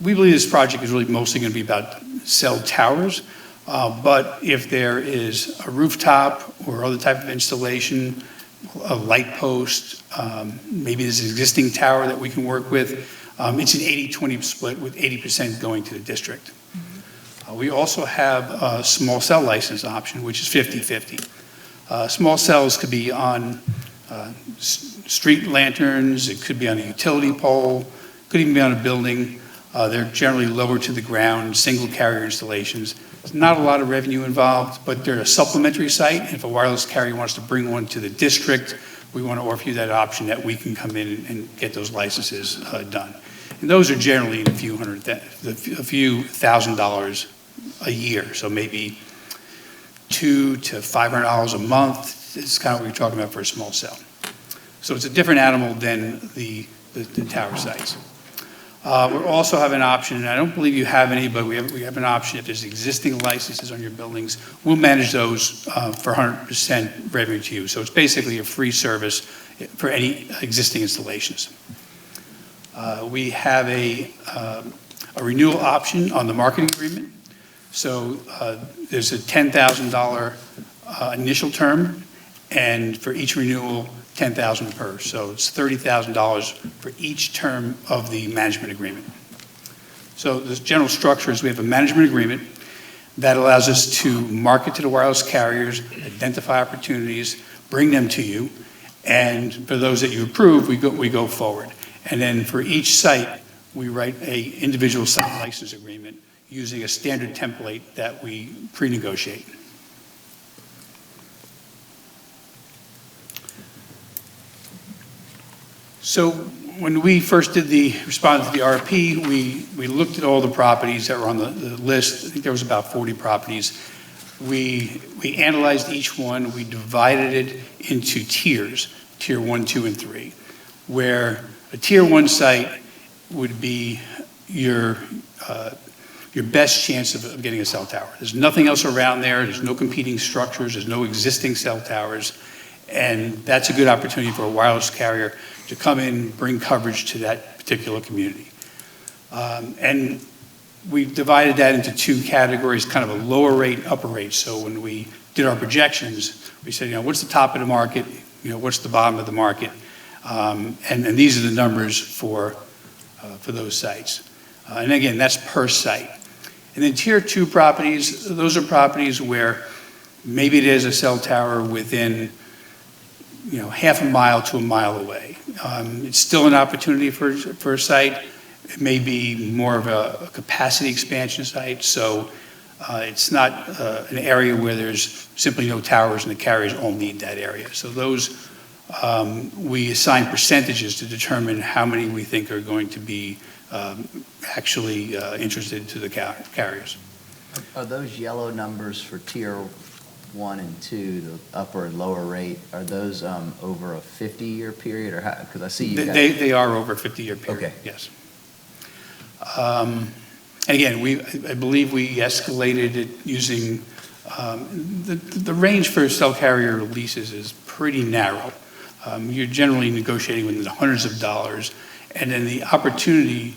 we believe this project is really mostly going to be about cell towers. But if there is a rooftop or other type of installation, a light post, maybe there's an existing tower that we can work with, it's an 80-20 split with 80% going to the district. We also have a small cell license option, which is 50-50. Small cells could be on street lanterns, it could be on a utility pole, could even be on a building. They're generally lower to the ground, single carrier installations. There's not a lot of revenue involved, but they're a supplementary site. And if a wireless carrier wants to bring one to the district, we want to offer you that option that we can come in and get those licenses done. And those are generally a few $1,000s a year, so maybe $200 to $500 a month is kind of what we're talking about for a small cell. So it's a different animal than the tower sites. We also have an option, and I don't believe you have any, but we have an option if there's existing licenses on your buildings, we'll manage those for 100% revenue to you. So it's basically a free service for any existing installations. We have a renewal option on the marketing agreement. So there's a $10,000 initial term, and for each renewal, $10,000 per. So it's $30,000 for each term of the management agreement. So the general structure is we have a management agreement that allows us to market to the wireless carriers, identify opportunities, bring them to you, and for those that you approve, we go forward. And then for each site, we write an individual site license agreement using a standard template that we pre-negotiate. So when we first responded to the RFP, we looked at all the properties that were on the list. I think there was about 40 properties. We analyzed each one. We divided it into tiers, tier 1, 2, and 3, where a tier 1 site would be your best chance of getting a cell tower. There's nothing else around there. There's no competing structures. There's no existing cell towers. And that's a good opportunity for a wireless carrier to come in, bring coverage to that particular community. And we divided that into two categories, kind of a lower rate, upper rate. So when we did our projections, we said, what's the top of the market? What's the bottom of the market? And these are the numbers for those sites. And again, that's per site. And then tier 2 properties, those are properties where maybe it is a cell tower within half a mile to a mile away. It's still an opportunity for a site. It may be more of a capacity expansion site, so it's not an area where there's simply no towers and the carriers all need that area. So those, we assign percentages to determine how many we think are going to be actually interested to the carriers. Are those yellow numbers for tier 1 and 2, the upper and lower rate, are those over a 50-year period, or how? Because I see you. They are over a 50-year period. Okay. Yes. And again, I believe we escalated it using the range for cell carrier leases is pretty narrow. You're generally negotiating within the hundreds of dollars, and then the opportunity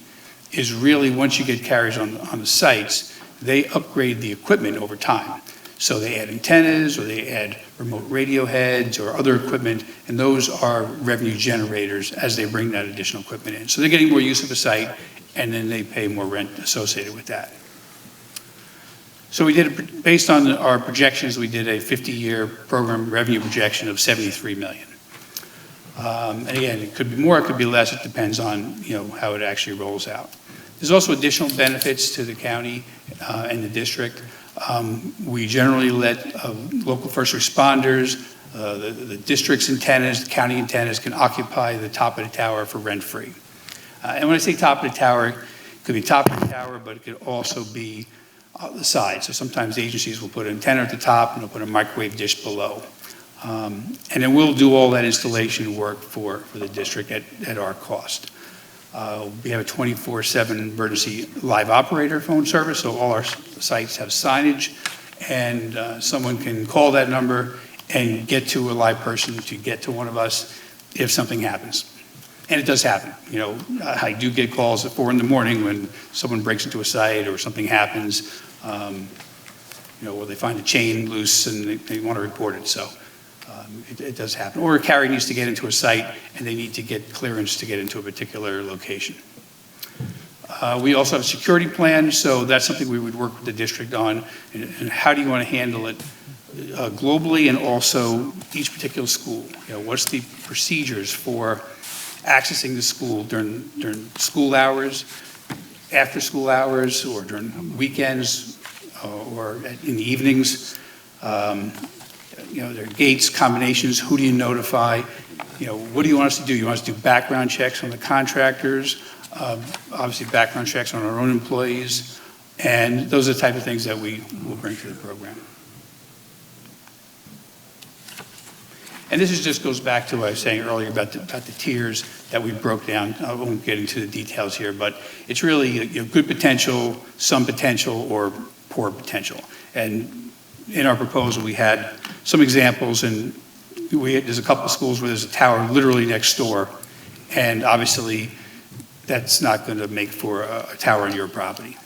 is really once you get carriers on the sites, they upgrade the equipment over time. So they add antennas, or they add remote radio heads, or other equipment, and those are revenue generators as they bring that additional equipment in. So they're getting more use of the site, and then they pay more rent associated with that. So we did, based on our projections, we did a 50-year program revenue projection of $73 million. And again, it could be more, it could be less, it depends on how it actually rolls out. There's also additional benefits to the county and the district. We generally let local first responders, the district's antennas, the county antennas can occupy the top of the tower for rent-free. And when I say top of the tower, it could be top of the tower, but it could also be the side. So sometimes agencies will put an antenna at the top and they'll put a microwave dish below. And then we'll do all that installation work for the district at our cost. We have a 24/7 emergency live operator phone service, so all our sites have signage, and someone can call that number and get to a live person to get to one of us if something happens. And it does happen. I do get calls at 4 in the morning when someone breaks into a site or something happens, where they find a chain loose and they want to report it. So it does happen. Or a carrier needs to get into a site and they need to get clearance to get into a particular location. We also have a security plan, so that's something we would work with the district on. And how do you want to handle it globally, and also each particular school? What's the procedures for accessing the school during school hours, after school hours, or during weekends, or in the evenings? There are gates, combinations, who do you notify? What do you want us to do? You want us to do background checks on the contractors, obviously background checks on our own employees, and those are the type of things that we will bring to the program. And this just goes back to what I was saying earlier about the tiers that we broke down. I won't get into the details here, but it's really good potential, some potential, or poor potential. And in our proposal, we had some examples, and there's a couple of schools where there's a tower literally next door, and obviously that's not going to make for a tower on your property.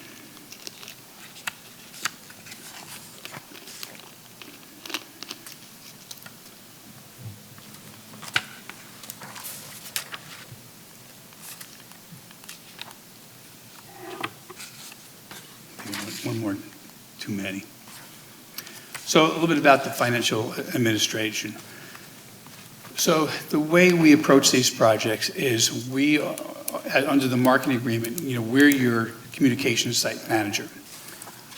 One more, too many. So a little bit about the financial administration. So the way we approach these projects is we, under the marketing agreement, we're your communications site manager.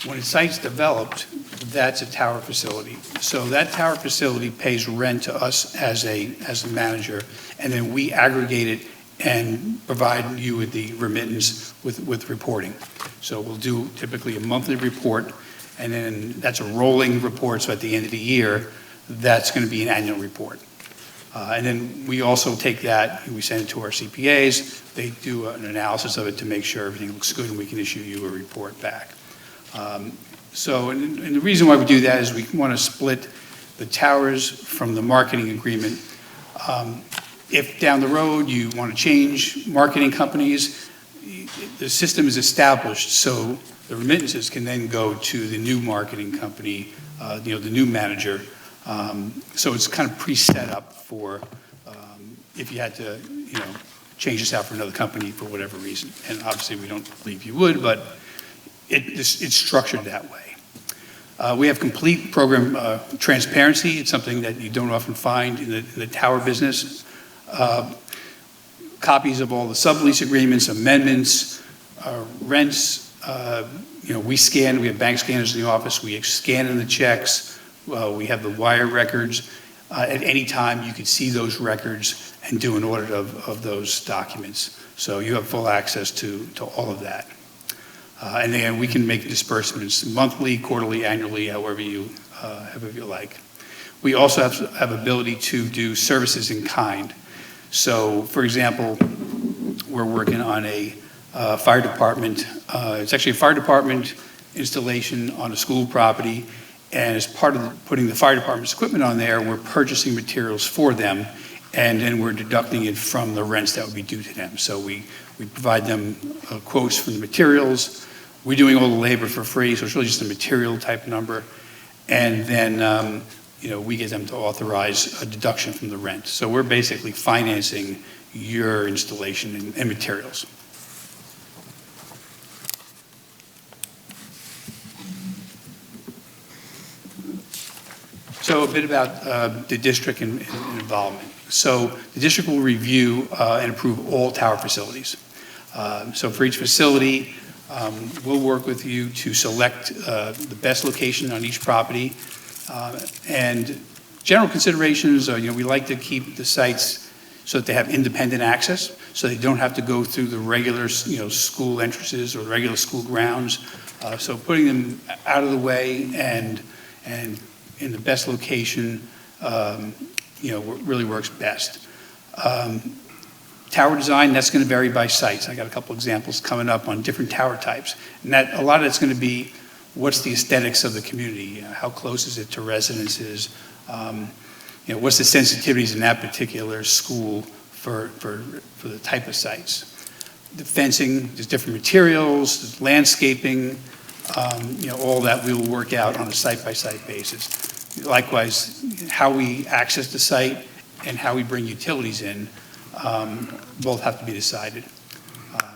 When a site's developed, that's a tower facility. So that tower facility pays rent to us as a manager, and then we aggregate it and provide you with the remittance with reporting. So we'll do typically a monthly report, and then that's a rolling report, so at the end of the year, that's going to be an annual report. And then we also take that, and we send it to our CPAs. They do an analysis of it to make sure everything looks good, and we can issue you a report back. And the reason why we do that is we want to split the towers from the marketing agreement. If down the road you want to change marketing companies, the system is established, so the remittances can then go to the new marketing company, the new manager. So it's kind of pre-set up for if you had to, change this out for another company for whatever reason. And obviously, we don't believe you would, but it's structured that way. We have complete program transparency. It's something that you don't often find in the tower business. Copies of all the sublease agreements, amendments, rents. We scan. We have bank scanners in the office. We scan in the checks. We have the wire records. At any time, you can see those records and do an audit of those documents. So you have full access to all of that. And then we can make disbursements monthly, quarterly, annually, however you like. We also have ability to do services in kind. So, for example, we're working on a fire department. It's actually a fire department installation on a school property. And as part of putting the fire department's equipment on there, we're purchasing materials for them, and then we're deducting it from the rents that would be due to them. So we provide them quotes for the materials. We're doing all the labor for free, so it's really just a material type number. And then, we get them to authorize a deduction from the rent. So we're basically financing your installation and materials. So a bit about the district and involvement. So the district will review and approve all tower facilities. So for each facility, we'll work with you to select the best location on each property. And general considerations are, we like to keep the sites so that they have independent access, so they don't have to go through the regular, school entrances or regular school grounds. So putting them out of the way and in the best location, really works best. Tower design, that's going to vary by sites. I got a couple examples coming up on different tower types. And a lot of it's going to be, what's the aesthetics of the community? How close is it to residences? What's the sensitivities in that particular school for the type of sites? The fencing, there's different materials, there's landscaping, all that we will work out on a site-by-site basis. Likewise, how we access the site and how we bring utilities in both have to be decided.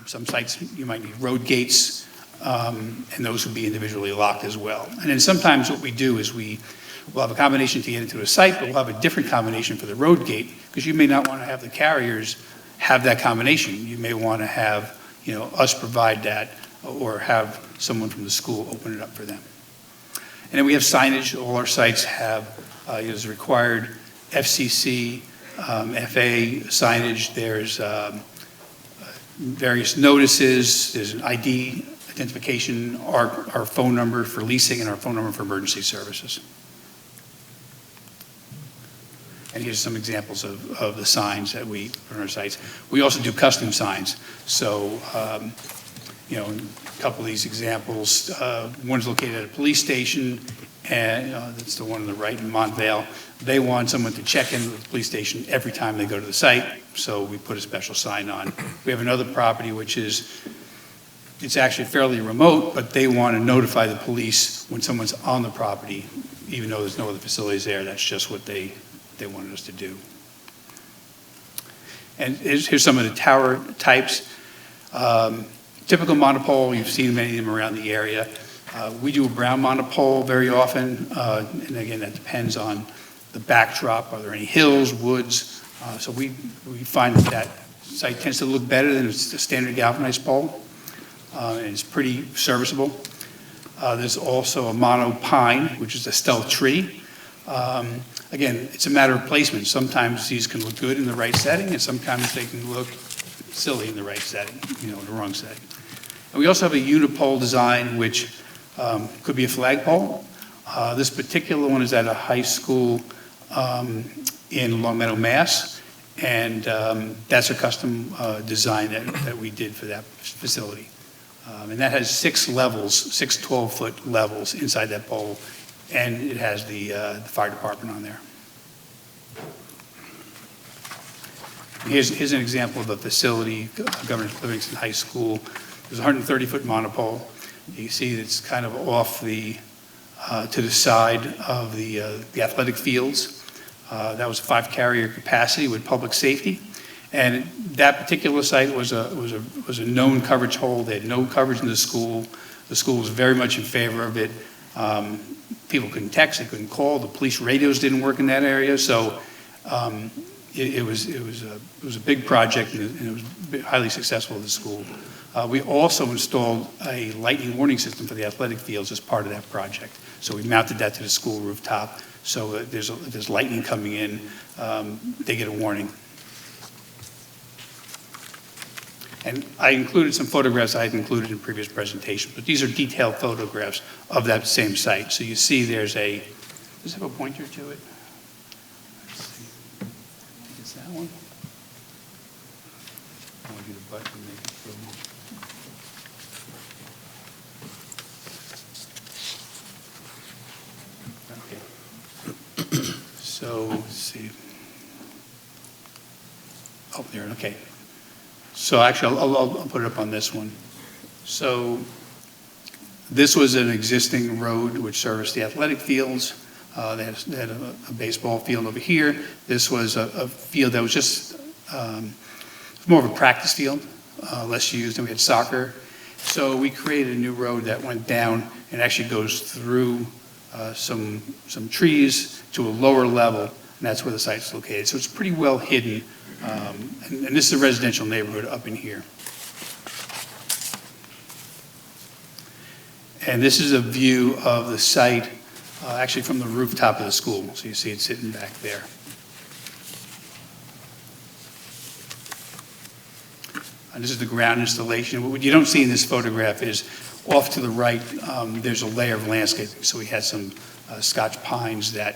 Some sites you might need road gates, and those would be individually locked as well. And then sometimes what we do is we'll have a combination to get into a site, but we'll have a different combination for the road gate, because you may not want to have the carriers have that combination. You may want to have us provide that, or have someone from the school open it up for them. And then we have signage. All our sites have is required FCC, FA signage. There's various notices. There's an ID identification, our phone number for leasing, and our phone number for emergency services. And here's some examples of the signs that we put on our sites. We also do custom signs. So, a couple of these examples. One's located at a police station, and that's the one on the right in Montvale. They want someone to check in with the police station every time they go to the site, so we put a special sign on. We have another property it's actually fairly remote, but they want to notify the police when someone's on the property, even though there's no other facilities there. That's just what they wanted us to do. And here's some of the tower types. Typical monopole, you've seen many of them around the area. We do a brown monopole very often, and again, that depends on the backdrop. Are there any hills, woods? So we find that site tends to look better than a standard galvanized pole, and it's pretty serviceable. There's also a mono pine, which is a stealth tree. Again, it's a matter of placement. Sometimes these can look good in the right setting, and sometimes they can look facility in the right setting, in the wrong setting. And we also have a Unipole Design, which could be a flagpole. This particular one is at a high school in Long Meadow, Mass. And that's a custom design that we did for that facility. And that has 6 levels, 6 12-foot levels inside that pole, and it has the fire department on there. Here's an example of a facility, Governor Livingston High School. There's a 130-foot monopole. You can see it's kind of off to the side of the athletic fields. That was a 5-carrier capacity with public safety. And that particular site was a known coverage hole. They had no coverage in the school. The school was very much in favor of it. People couldn't text, they couldn't call. The police radios didn't work in that area. So it was a big project, and it was highly successful at the school. We also installed a lightning warning system for the athletic fields as part of that project. So we mounted that to the school rooftop. So there's lightning coming in, they get a warning. And I included some photographs I had included in previous presentations, but these are detailed photographs of that same site. So you see does it have a pointer to it? Let's see. I think it's that one. I want to do the button and make it go. So, let's see. Oh, there, okay. So actually, I'll put it up on this one. So this was an existing road which serviced the athletic fields. They had a baseball field over here. This was a field that was just more of a practice field, less used, and we had soccer. So we created a new road that went down and actually goes through some trees to a lower level, and that's where the site's located. So it's pretty well hidden, and this is a residential neighborhood up in here. And this is a view of the site, actually from the rooftop of the school. So you see it sitting back there. And this is the ground installation. What you don't see in this photograph is off to the right, there's a layer of landscaping. So we had some Scotch pines that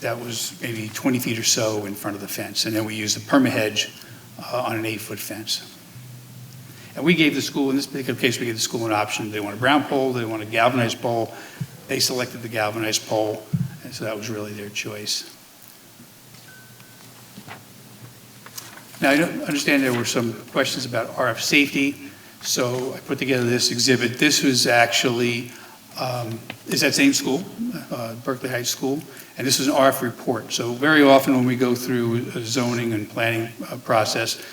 was maybe 20 feet or so in front of the fence. And then we used a perma hedge on an 8-foot fence. And we gave the school, in this particular case, we gave the school an option. They want a brown pole, they want a galvanized pole. They selected the galvanized pole, and so that was really their choice. Now, I don't understand there were some questions about RF safety, so I put together this exhibit. This was actually, is that same school, Berkeley High School, and this is an RF report. So very often when we go through a zoning and planning process,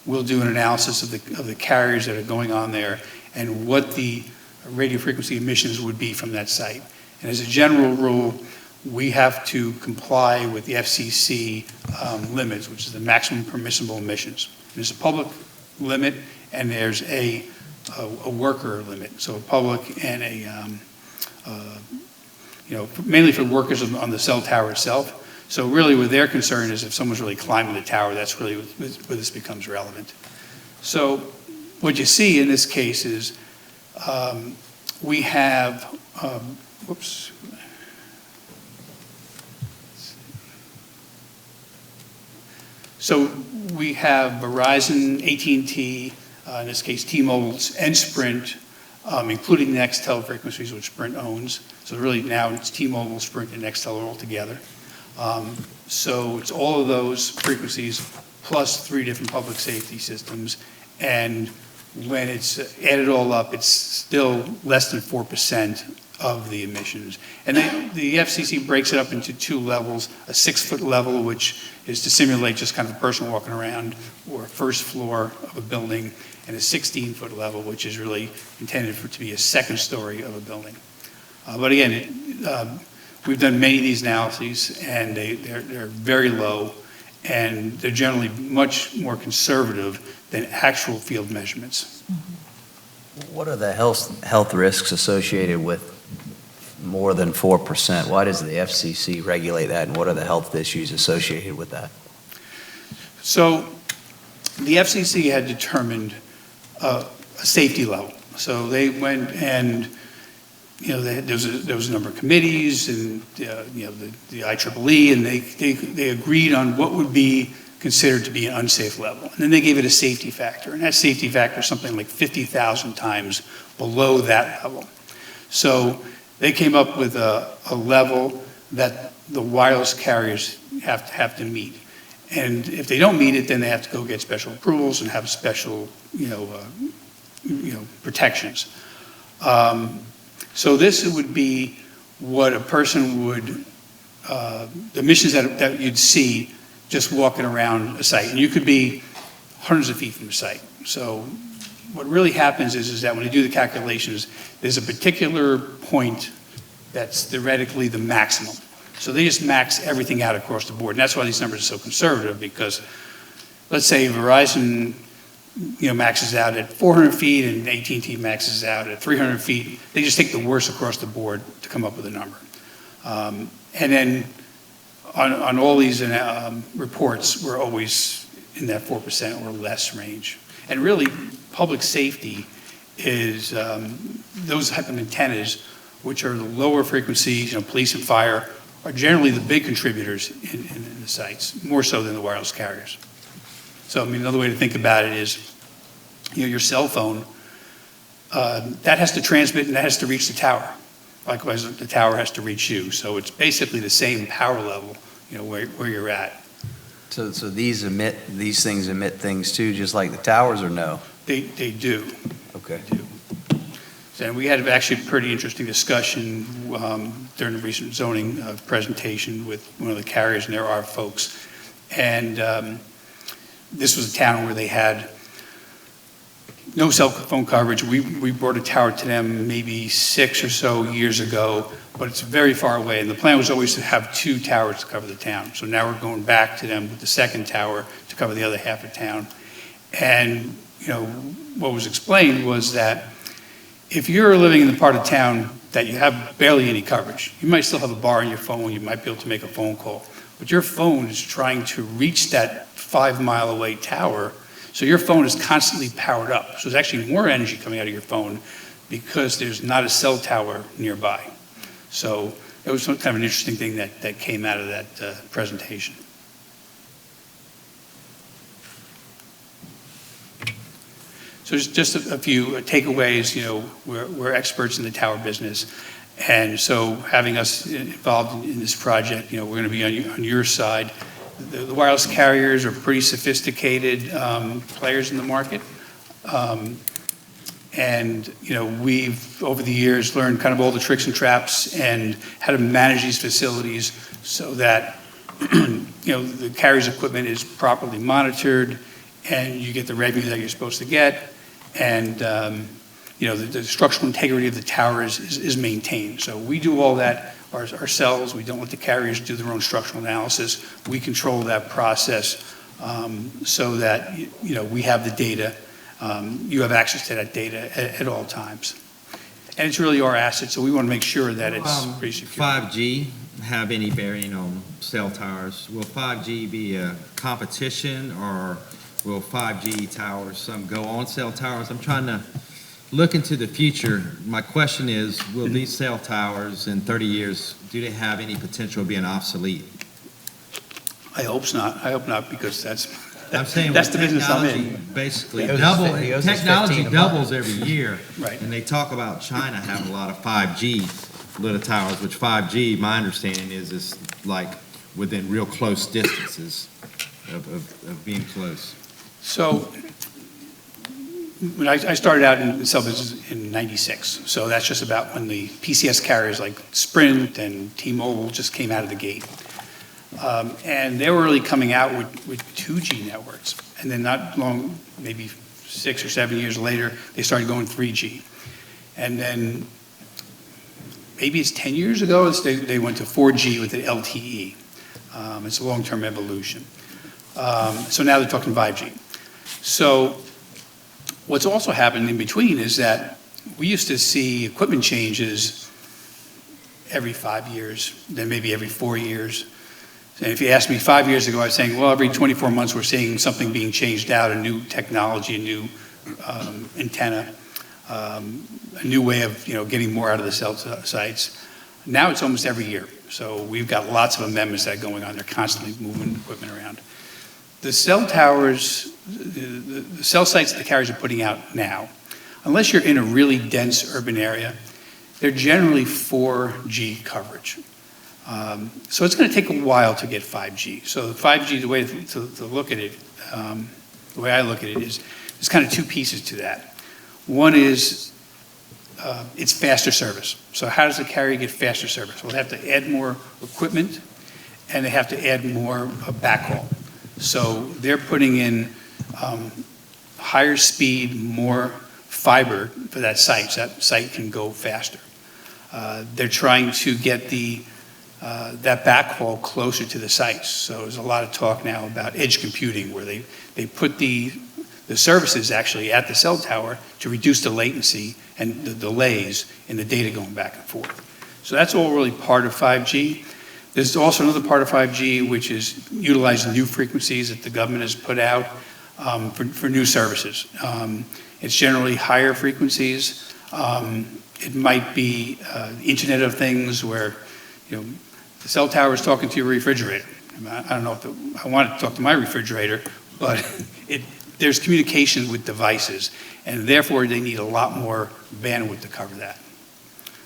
we'll do an analysis of the carriers that are going on there and what the radio frequency emissions would be from that site. And as a general rule, we have to comply with the FCC limits, which is the maximum permissible emissions. There's a public limit and there's a worker limit. So a public and mainly for workers on the cell tower itself. So really what their concern is if someone's really climbing the tower, that's really where this becomes relevant. So what you see in this case is we have, whoops. So we have Verizon, AT&T, in this case T-Mobile, and Sprint, including the Nextel frequencies, which Sprint owns. So really now it's T-Mobile, Sprint, and Nextel all together. So it's all of those frequencies plus 3 different public safety systems. And when it's added all up, it's still less than 4% of the emissions. And the FCC breaks it up into 2 levels, a 6-foot level, which is to simulate just kind of a person walking around, or a first floor of a building, and a 16-foot level, which is really intended to be a second story of a building. But again, we've done many of these analyses, and they're very low, and they're generally much more conservative than actual field measurements. What are the health risks associated with more than 4%? Why does the FCC regulate that, and what are the health issues associated with that? So the FCC had determined a safety level. So they went and, there was a number of committees and, the IEEE, and they agreed on what would be considered to be an unsafe level. And then they gave it a safety factor, and that safety factor is something like 50,000 times below that level. So they came up with a level that the wireless carriers have to meet. And if they don't meet it, then they have to go get special approvals and have special, protections. So this would be what a person would, the emissions that you'd see just walking around a site. And you could be hundreds of feet from the site. So what really happens is that when they do the calculations, there's a particular point that's theoretically the maximum. So they just max everything out across the board. And that's why these numbers are so conservative, because let's say Verizon maxes out at 400 feet and AT&T maxes out at 300 feet. They just take the worst across the board to come up with a number. And then on all these reports, we're always in that 4% or less range. And really, public safety is those type of antennas, which are the lower frequencies, police and fire, are generally the big contributors in the sites, more so than the wireless carriers. So, another way to think about it is, your cell phone, that has to transmit and that has to reach the tower. Likewise, the tower has to reach you. So it's basically the same power level, where you're at. So these things emit things too, just like the towers, or no? They do. Okay. They do. And we had actually a pretty interesting discussion during the recent zoning presentation with one of the carriers, and there are folks. And this was a town where they had no cell phone coverage. We brought a tower to them maybe 6 or so years ago, but it's very far away. And the plan was always to have 2 towers to cover the town. So now we're going back to them with the second tower to cover the other half of town. And, what was explained was that if you're living in the part of town that you have barely any coverage, you might still have a bar on your phone, you might be able to make a phone call, but your phone is trying to reach that 5-mile away tower. So your phone is constantly powered up. So there's actually more energy coming out of your phone because there's not a cell tower nearby. So it was kind of an interesting thing that came out of that presentation. So just a few takeaways. We're experts in the tower business. And so having us involved in this project, we're going to be on your side. The wireless carriers are pretty sophisticated players in the market. And, we've, over the years, learned kind of all the tricks and traps and how to manage these facilities so that, the carrier's equipment is properly monitored and you get the revenue that you're supposed to get. And, the structural integrity of the tower is maintained. So we do all that ourselves. We don't let the carriers do their own structural analysis. We control that process so that, we have the data. You have access to that data at all times. And it's really our asset, so we want to make sure that it's pretty secure. 5G have any bearing on cell towers? Will 5G be a competition, or will 5G towers, some go on cell towers? I'm trying to look into the future. My question is, will these cell towers in 30 years, do they have any potential of being obsolete? I hope not. I hope not, because that's saying the business I'm in. Basically, technology doubles every year. Right. And they talk about China having a lot of 5G little towers, which 5G, my understanding is like within real close distances of being close. So when I started out in cell business in '96, so that's just about when the PCS carriers like Sprint and T-Mobile just came out of the gate. And they were really coming out with 2G networks. And then not long, maybe 6 or 7 years later, they started going 3G. And then maybe it's 10 years ago, they went to 4G with the LTE. It's a long-term evolution. So now they're talking 5G. So what's also happened in between is that we used to see equipment changes every 5 years, then maybe every 4 years. And if you asked me 5 years ago, I was saying, well, every 24 months, we're seeing something being changed out, a new technology, a new antenna, a new way of, getting more out of the cell sites. Now it's almost every year. So we've got lots of amendments that are going on. They're constantly moving equipment around. The cell towers, the cell sites that the carriers are putting out now, unless you're in a really dense urban area, they're generally 4G coverage. So it's going to take a while to get 5G. So 5G, the way to look at it, the way I look at it is, there's kind of two pieces to that. One is it's faster service. So how does the carrier get faster service? Well, they have to add more equipment, and they have to add more backhaul. So they're putting in higher speed, more fiber for that site, so that site can go faster. They're trying to get that backhaul closer to the sites. So there's a lot of talk now about edge computing, where they put the services actually at the cell tower to reduce the latency and the delays in the data going back and forth. So that's all really part of 5G. There's also another part of 5G, which is utilizing new frequencies that the government has put out for new services. It's generally higher frequencies. It might be Internet of Things, where the cell tower is talking to your refrigerator. I don't know if I want to talk to my refrigerator, but there's communication with devices, and therefore they need a lot more bandwidth to cover that.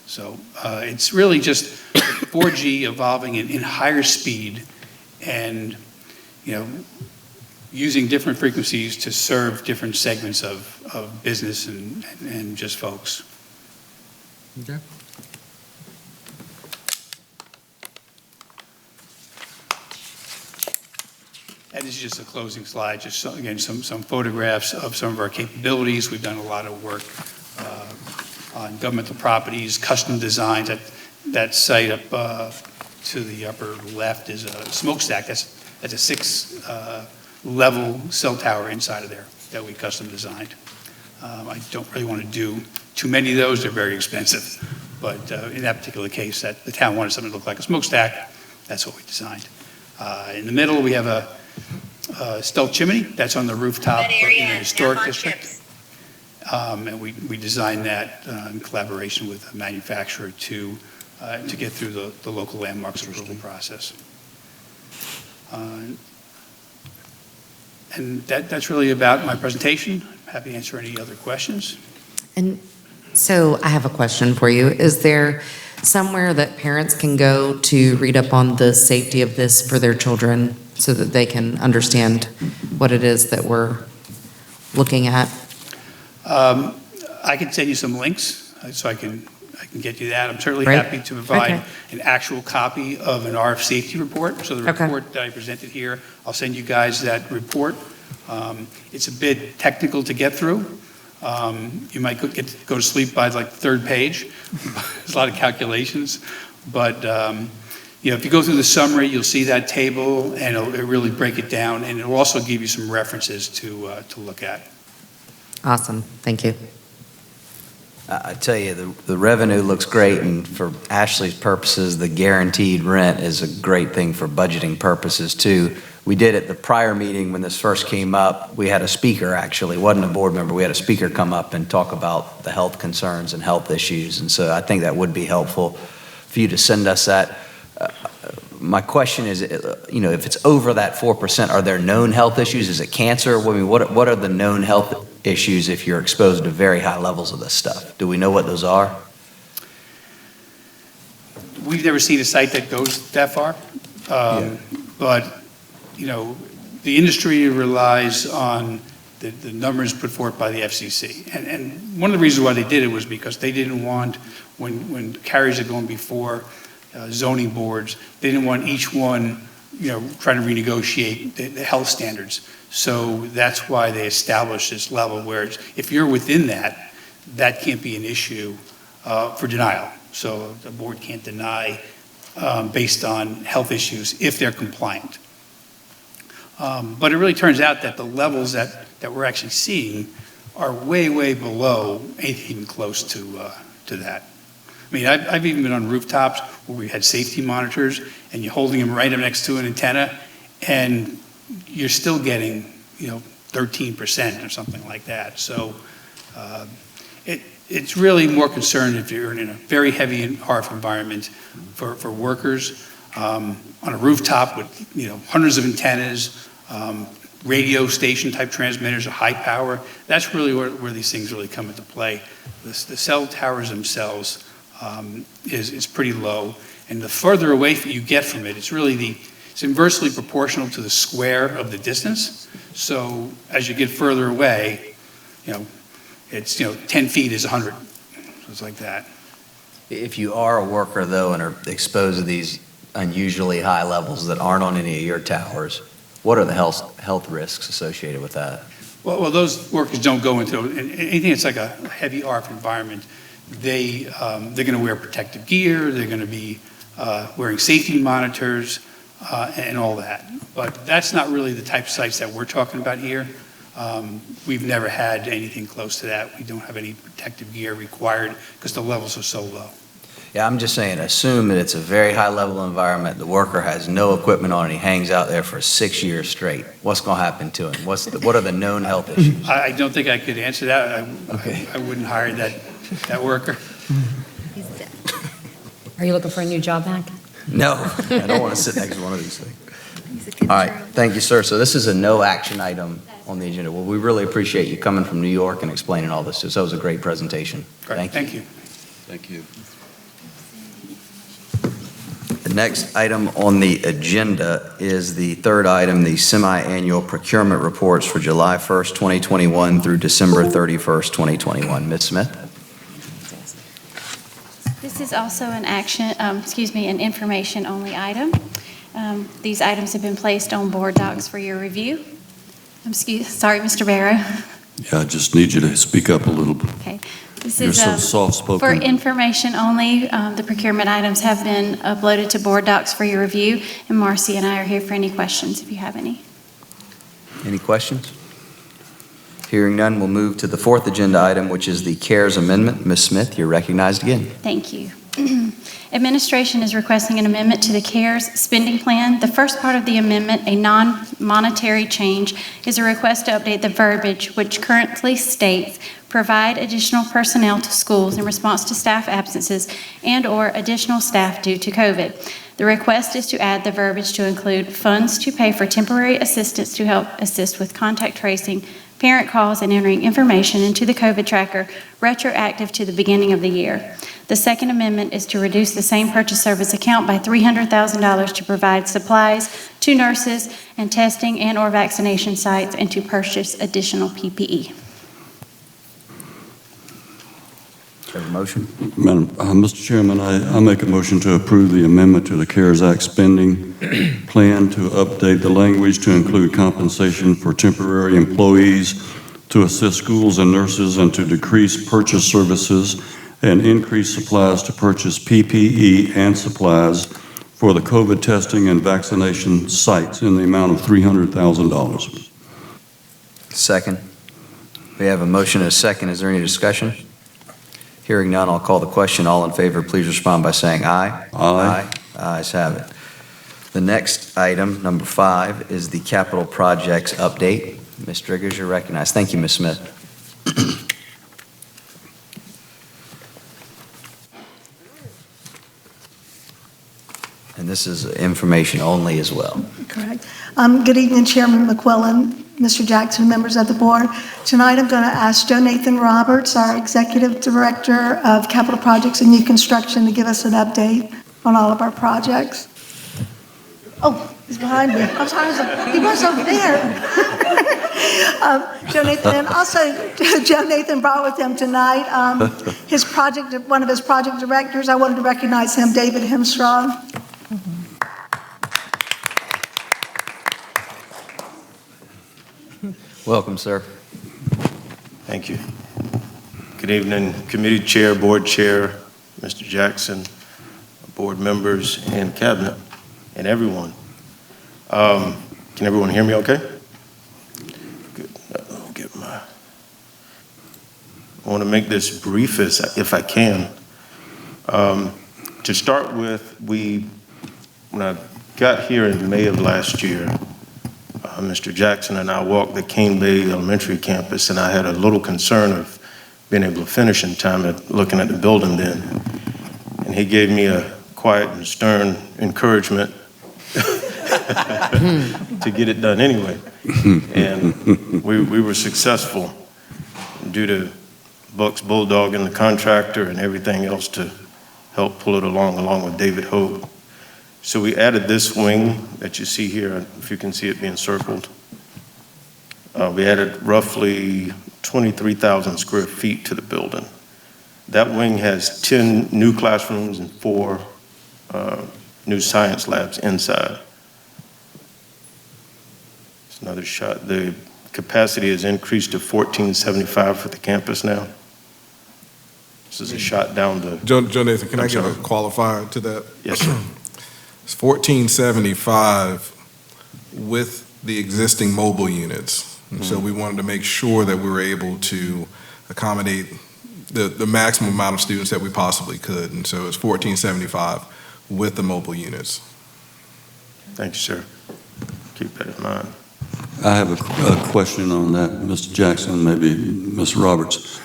So it's really just 4G evolving in higher speed, and using different frequencies to serve different segments of business and just folks. Okay. And this is just a closing slide, just again, some photographs of some of our capabilities. We've done a lot of work on governmental properties, custom designs. That site up to the upper left is a smokestack. That's a 6 level cell tower inside of there that we custom designed. I don't really want to do too many of those. They're very expensive. But in that particular case, that the town wanted something to look like a smokestack. That's what we designed. In the middle, we have a stealth chimney that's on the rooftop in the historic district. And we designed that in collaboration with a manufacturer to get through the local landmarks approval process. And that's really about my presentation. I'm happy to answer any other questions. And so I have a question for you. Is there somewhere that parents can go to read up on the safety of this for their children so that they can understand what it is that we're looking at? I can send you some links so I can get you that. I'm certainly happy to provide an actual copy of an RF safety report. So the report that I presented here, I'll send you guys that report. It's a bit technical to get through. You might go to sleep by like the third page. There's a lot of calculations. But if you go through the summary, you'll see that table, and it'll really break it down, and it'll also give you some references to look at. Awesome. Thank you. I tell you, the revenue looks great, and for Ashley's purposes, the guaranteed rent is a great thing for budgeting purposes, too. We did at the prior meeting when this first came up, we had a speaker, actually, it wasn't a board member, we had a speaker come up and talk about the health concerns and health issues, and so I think that would be helpful for you to send us that. My question is, if it's over that 4%, are there known health issues? Is it cancer? I mean, what are the known health issues if you're exposed to very high levels of this stuff? Do we know what those are? We've never seen a site that goes that far. But, the industry relies on the numbers put forth by the FCC. And one of the reasons why they did it was because they didn't want, when carriers are going before zoning boards, they didn't want each one, trying to renegotiate the health standards. So that's why they established this level where if you're within that, that can't be an issue for denial. So the board can't deny based on health issues if they're compliant. But it really turns out that the levels that we're actually seeing are way, way below anything even close to that. I mean, I've even been on rooftops where we had safety monitors, and you're holding them right up next to an antenna, and you're still getting, 13% or something like that. So it's really more concerned if you're in a very heavy RF environment for workers on a rooftop with, hundreds of antennas, radio station type transmitters, high power. That's really where these things really come into play. The cell towers themselves is pretty low, and the further away you get from it, it's inversely proportional to the square of the distance. So as you get further away, it's 10 feet is 100. So it's like that. If you are a worker, though, and are exposed to these unusually high levels that aren't on any of your towers, what are the health risks associated with that? Well, those workers don't go into anything that's like a heavy RF environment. They're going to wear protective gear. They're going to be wearing safety monitors and all that. But that's not really the type of sites that we're talking about here. We've never had anything close to that. We don't have any protective gear required because the levels are so low. Yeah, I'm just saying, assume that it's a very high-level environment, the worker has no equipment on, and he hangs out there for 6 years straight. What's going to happen to him? What are the known health issues? I don't think I could answer that. I wouldn't hire that worker. Are you looking for a new job back? No, I don't want to sit next to one of these things. All right, thank you, sir. So this is a no-action item on the agenda. Well, we really appreciate you coming from New York and explaining all this to us. That was a great presentation. Great. Thank you. Thank you. The next item on the agenda is the third item, the semi-annual procurement reports for July 1st, 2021 through December 31st, 2021. Ms. Smith? This is also an an information-only item. These items have been placed on board docs for your review. Sorry, Mr. Barrow. Yeah, I just need you to speak up a little bit. Okay. This You're is so soft-spoken. for information only. The procurement items have been uploaded to board docs for your review, and Marcy and I are here for any questions if you have any. Any questions? Hearing none, we'll move to the fourth agenda item, which is the CARES Amendment. Ms. Smith, you're recognized again. Thank you. Administration is requesting an amendment to the CARES spending plan. The first part of the amendment, a non-monetary change, is a request to update the verbiage, which currently states, provide additional personnel to schools in response to staff absences and/or additional staff due to COVID. The request is to add the verbiage to include funds to pay for temporary assistance to help assist with contact tracing, parent calls, and entering information into the COVID tracker retroactive to the beginning of the year. The second amendment is to reduce the same purchase service account by $300,000 to provide supplies to nurses and testing and/or vaccination sites and to purchase additional PPE. Have a motion? Mr. Chairman, I make a motion to approve the amendment to the CARES Act spending plan to update the language to include compensation for temporary employees, to assist schools and nurses, and to decrease purchase services and increase supplies to purchase PPE and supplies for the COVID testing and vaccination sites in the amount of $300,000. Second. We have a motion and a second. Is there any discussion? Hearing none, I'll call the question. All in favor, please respond by saying aye. Aye. Ayes have it. The next item, number 5, is the capital projects update. Ms. Driggers, you're recognized. Thank you, Ms. Smith. And this is information only as well. Correct. Good evening, Chairman McQuillan, Mr. Jackson, members of the board. Tonight I'm going to ask Joe Nathan Roberts, our Executive Director of Capital Projects and New Construction, to give us an update on all of our projects. Oh, he's behind me. I'm sorry, he was over there. Joe Nathan, and also Joe Nathan brought with him tonight one of his project directors. I wanted to recognize him, David Hemstraw. Welcome, sir. Thank you. Good evening, committee chair, board chair, Mr. Jackson, board members, and cabinet, and everyone. Can everyone hear me okay? Good. I want to make this brief if I can. To start with, when I got here in May of last year, Mr. Jackson and I walked the Cane Bay Elementary campus, and I had a little concern of being able to finish in time looking at the building then. And he gave me a quiet and stern encouragement to get it done anyway. And we were successful due to Buck's Bulldog and the contractor and everything else to help pull it along with David Hogue. So we added this wing that you see here, if you can see it being circled. We added roughly 23,000 square feet to the building. That wing has 10 new classrooms and 4 new science labs inside. It's another shot. The capacity has increased to 1,475 for the campus now. This is a shot down the... Joe Nathan, can I give a qualifier to that? Yes, sir. It's 1,475 with the existing mobile units. And so we wanted to make sure that we were able to accommodate the maximum amount of students that we possibly could. And so it's 1,475 with the mobile units. Thank you, sir. Keep that in mind. I have a question on that, Mr. Jackson, maybe Ms. Roberts.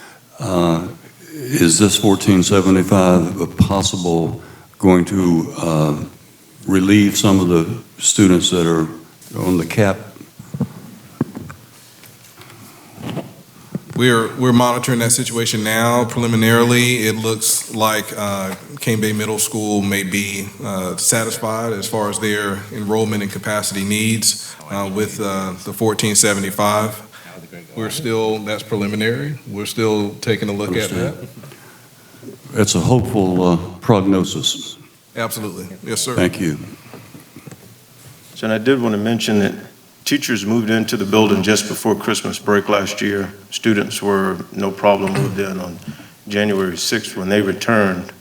Is this 1475 possible going to relieve some of the students that are on the cap? We're monitoring that situation now. Preliminarily, it looks like Cane Bay Middle School may be satisfied as far as their enrollment and capacity needs with the 1475. That's preliminary. We're still taking a look at that. It's a hopeful prognosis. Absolutely. Yes, sir. Thank you. So, and I did want to mention that teachers moved into the building just before Christmas break last year. Students were no problem moved in on January 6th when they returned.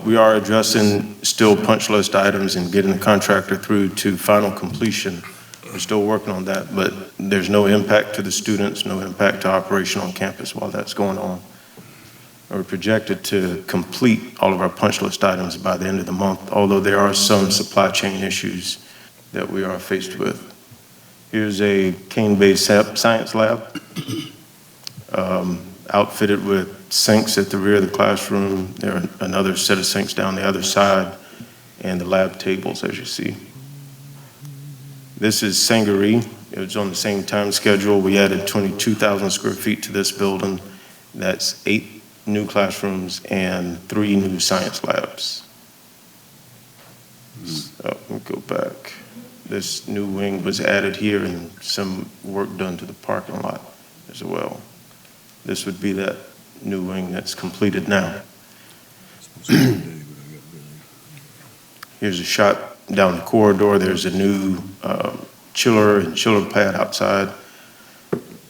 We are addressing still punch list items and getting the contractor through to final completion. We're still working on that, but there's no impact to the students, no impact to operation on campus while that's going on. We're projected to complete all of our punch list items by the end of the month, although there are some supply chain issues that we are faced with. Here's a Cane Bay Science Lab, outfitted with sinks at the rear of the classroom. There are another set of sinks down the other side, and the lab tables, as you see. This is Sangri. It was on the same time schedule. We added 22,000 square feet to this building. That's 8 new classrooms and 3 new science labs. So, let me go back. This new wing was added here and some work done to the parking lot as well. This would be that new wing that's completed now. Here's a shot down the corridor. There's a new chiller and chiller pad outside.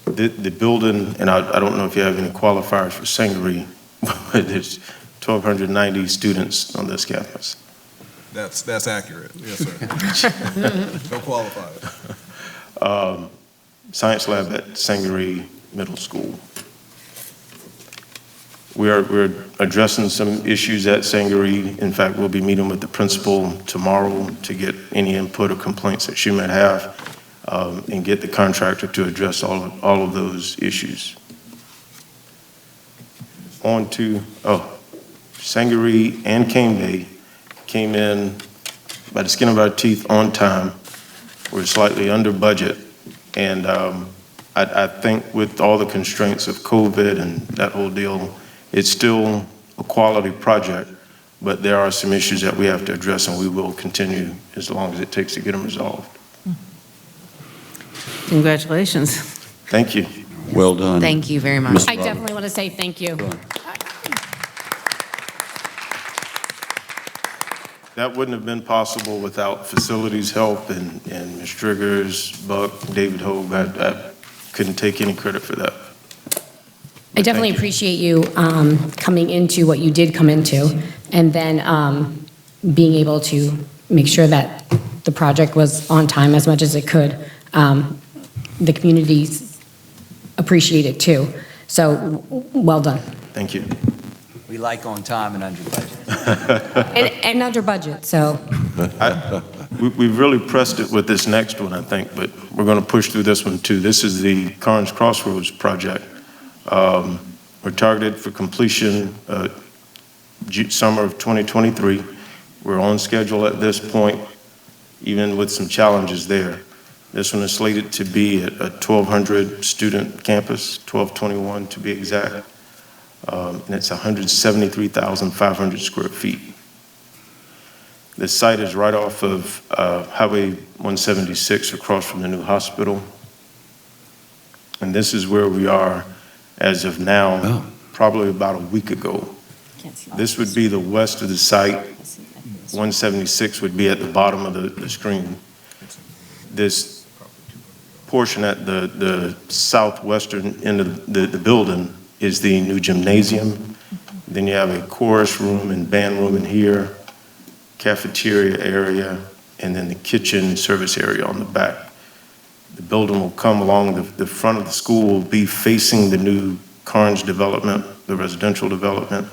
The building, and I don't know if you have any qualifiers for Sangri, but there's 1,290 students on this campus. That's accurate. Yes, sir. No qualifiers. Science lab at Sangri Middle School. We're addressing some issues at Sangri. In fact, we'll be meeting with the principal tomorrow to get any input or complaints that she might have, and get the contractor to address all of those issues. On to, Sangri and Cane Bay came in by the skin of our teeth on time. We're slightly under budget. And I think with all the constraints of COVID and that whole deal, it's still a quality project, but there are some issues that we have to address, and we will continue as long as it takes to get them resolved. Congratulations. Thank you. Well done. Thank you very much. Ms. I Roberts. definitely want to say thank you. That wouldn't have been possible without facilities help and Ms. Triggers, Buck, David Hogue. I couldn't take any credit for that. I definitely appreciate you coming into what you did come into, and then being able to make sure that the project was on time as much as it could. The communities appreciate it too. So, well done. Thank you. We like on time and under budget. And under budget, so. We've really pressed it with this next one, I think, but we're going to push through this one too. This is the Karns Crossroads project. We're targeted for completion summer of 2023. We're on schedule at this point, even with some challenges there. This one is slated to be a 1,200 student campus, 1221 to be exact, and it's 173,500 square feet. This site is right off of Highway 176 across from the new hospital. And this is where we are as of now, probably about a week ago. This would be the west of the site. 176 would be at the bottom of the screen. This portion at the southwestern end of the building is the new gymnasium. Then you have a chorus room and band room in here, cafeteria area, and then the kitchen service area on the back. The building will come along the front of the school, will be facing the new Karns development, the residential development.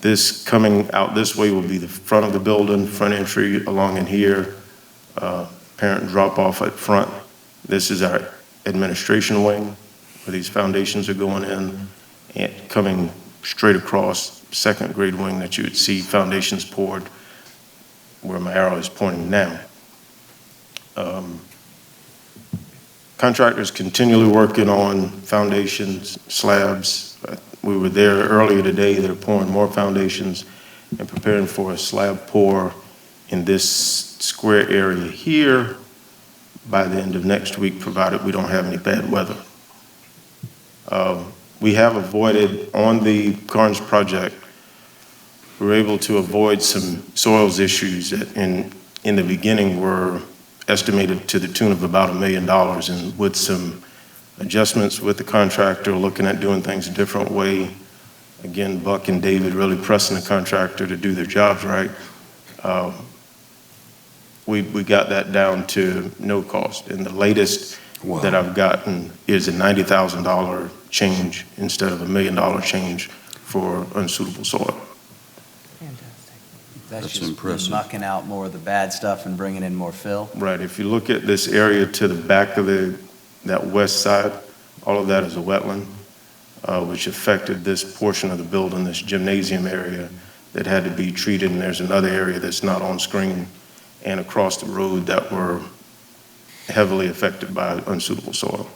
This coming out this way will be the front of the building, front entry along in here, parent drop off at front. This is our administration wing where these foundations are going in, and coming straight across, second grade wing that you would see foundations poured where my arrow is pointing now. Contractors continually working on foundations, slabs. We were there earlier today. They're pouring more foundations and preparing for a slab pour in this square area here by the end of next week, provided we don't have any bad weather. We have avoided, on the Karns project, we were able to avoid some soils issues that in the beginning were estimated to the tune of about $1 million, and with some adjustments with the contractor, looking at doing things a different way. Again, Buck and David really pressing the contractor to do their jobs right. We got that down to no cost, and the latest that I've gotten is a $90,000 change instead of $1 million change for unsuitable soil. That's just impressive. knocking out more of the bad stuff and bringing in more fill. Right, if you look at this area to the back of that west side, all of that is a wetland, which affected this portion of the building, this gymnasium area that had to be treated, and there's another area that's not on screen and across the road that were heavily affected by unsuitable soil.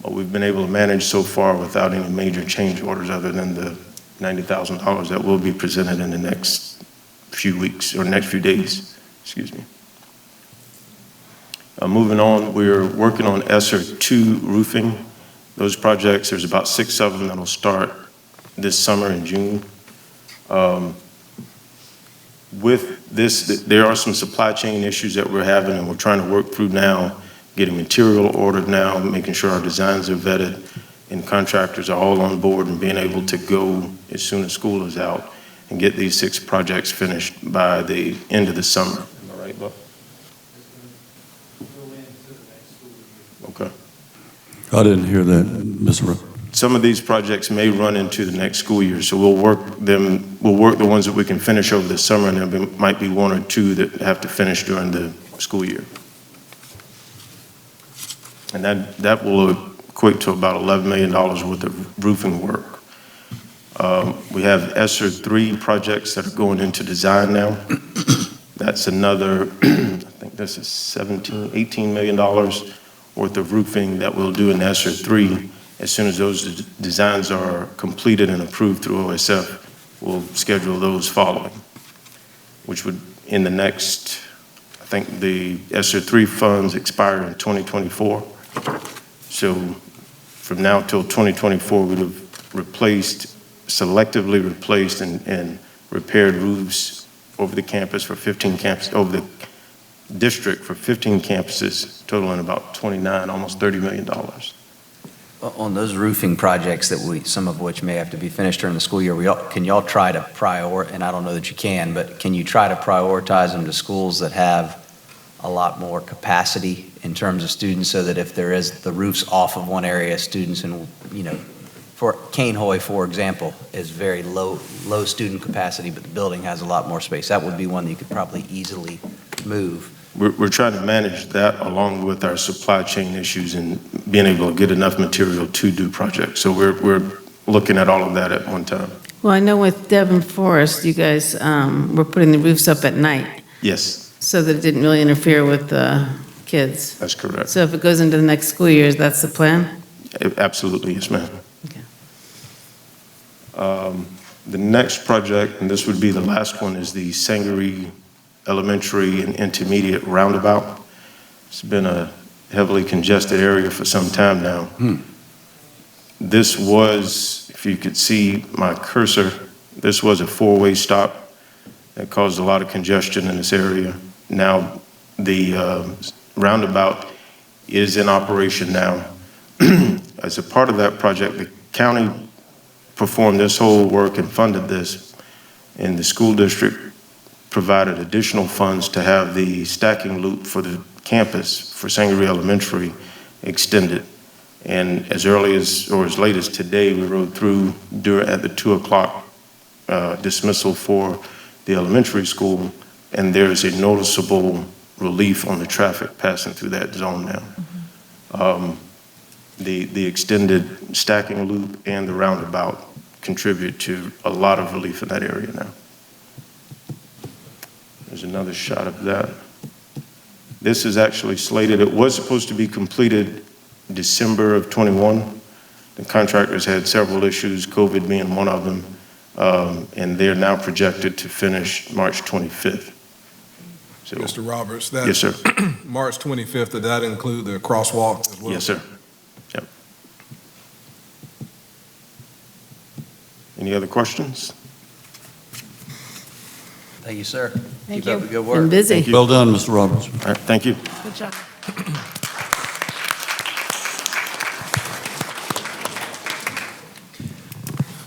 But we've been able to manage so far without any major change orders other than the $90,000 that will be presented in the next few weeks or next few days, excuse me. Moving on, we're working on Sr2 Roofing. Those projects, there's about 6 of them that'll start this summer in June. With this, there are some supply chain issues that we're having, and we're trying to work through now, getting material ordered now, making sure our designs are vetted, and contractors are all on board and being able to go as soon as school is out and get these 6 projects finished by the end of the summer. Am I right, Buck? Okay. I didn't hear that, Mr. Some of these projects may run into the next school year, so we'll work the ones that we can finish over the summer, and there might be 1 or 2 that have to finish during the school year. And that will equate to about $11 million worth of roofing work. We have Sr3 projects that are going into design now. That's another, I think this is $18 million worth of roofing that we'll do in Sr3. As soon as those designs are completed and approved through OSF, we'll schedule those following, which would, in the next, I think the Sr3 funds expire in 2024. So from now till 2024, we'd have selectively replaced and repaired roofs over the campus for 15 campuses, over the district for 15 campuses, totaling about almost $30 million. On those roofing projects some of which may have to be finished during the school year, can y'all try to and I don't know that you can, but can you try to prioritize them to schools that have a lot more capacity in terms of students, so that if there is the roofs off of one area, students in, for Cainhoy, for example, is very low student capacity, but the building has a lot more space. That would be one that you could probably easily move. We're trying to manage that along with our supply chain issues and being able to get enough material to do projects. So we're looking at all of that at one time. Well, I know with Devon Forest, you guys were putting the roofs up at night Yes, so that it didn't really interfere with the kids. that's correct. So if it goes into the next school year, that's the plan? Absolutely, yes, ma'am. Okay. The next project, and this would be the last one, is the Sangri Elementary and Intermediate Roundabout. It's been a heavily congested area for some time now. This was, if you could see my cursor, this was a four-way stop that caused a lot of congestion in this area. Now, the roundabout is in operation now. As a part of that project, the county performed this whole work and funded this, and the school district provided additional funds to have the stacking loop for the campus for Sangri Elementary extended. And as early as, or as late as today, we rode through at the 2 o'clock dismissal for the elementary school, and there's a noticeable relief on the traffic passing through that zone now. The extended stacking loop and the roundabout contribute to a lot of relief in that area now. There's another shot of that. This is actually slated, it was supposed to be completed December of '21. The contractors had several issues, COVID being one of them, and they're now projected to finish March 25th. So, Mr. Roberts, that yes, sir. March 25th, did that include the crosswalk as well? Yes, sir. Yep. Any other questions? Thank you, sir. Thank Keep up you. the good work. Been busy. Thank you. Well done, Mr. Roberts. All right, thank you. Good job.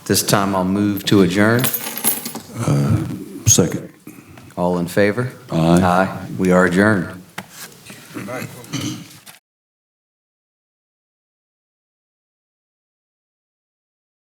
This time I'll move to adjourn. Second. All in favor? Aye. Aye. We are adjourned. Good night.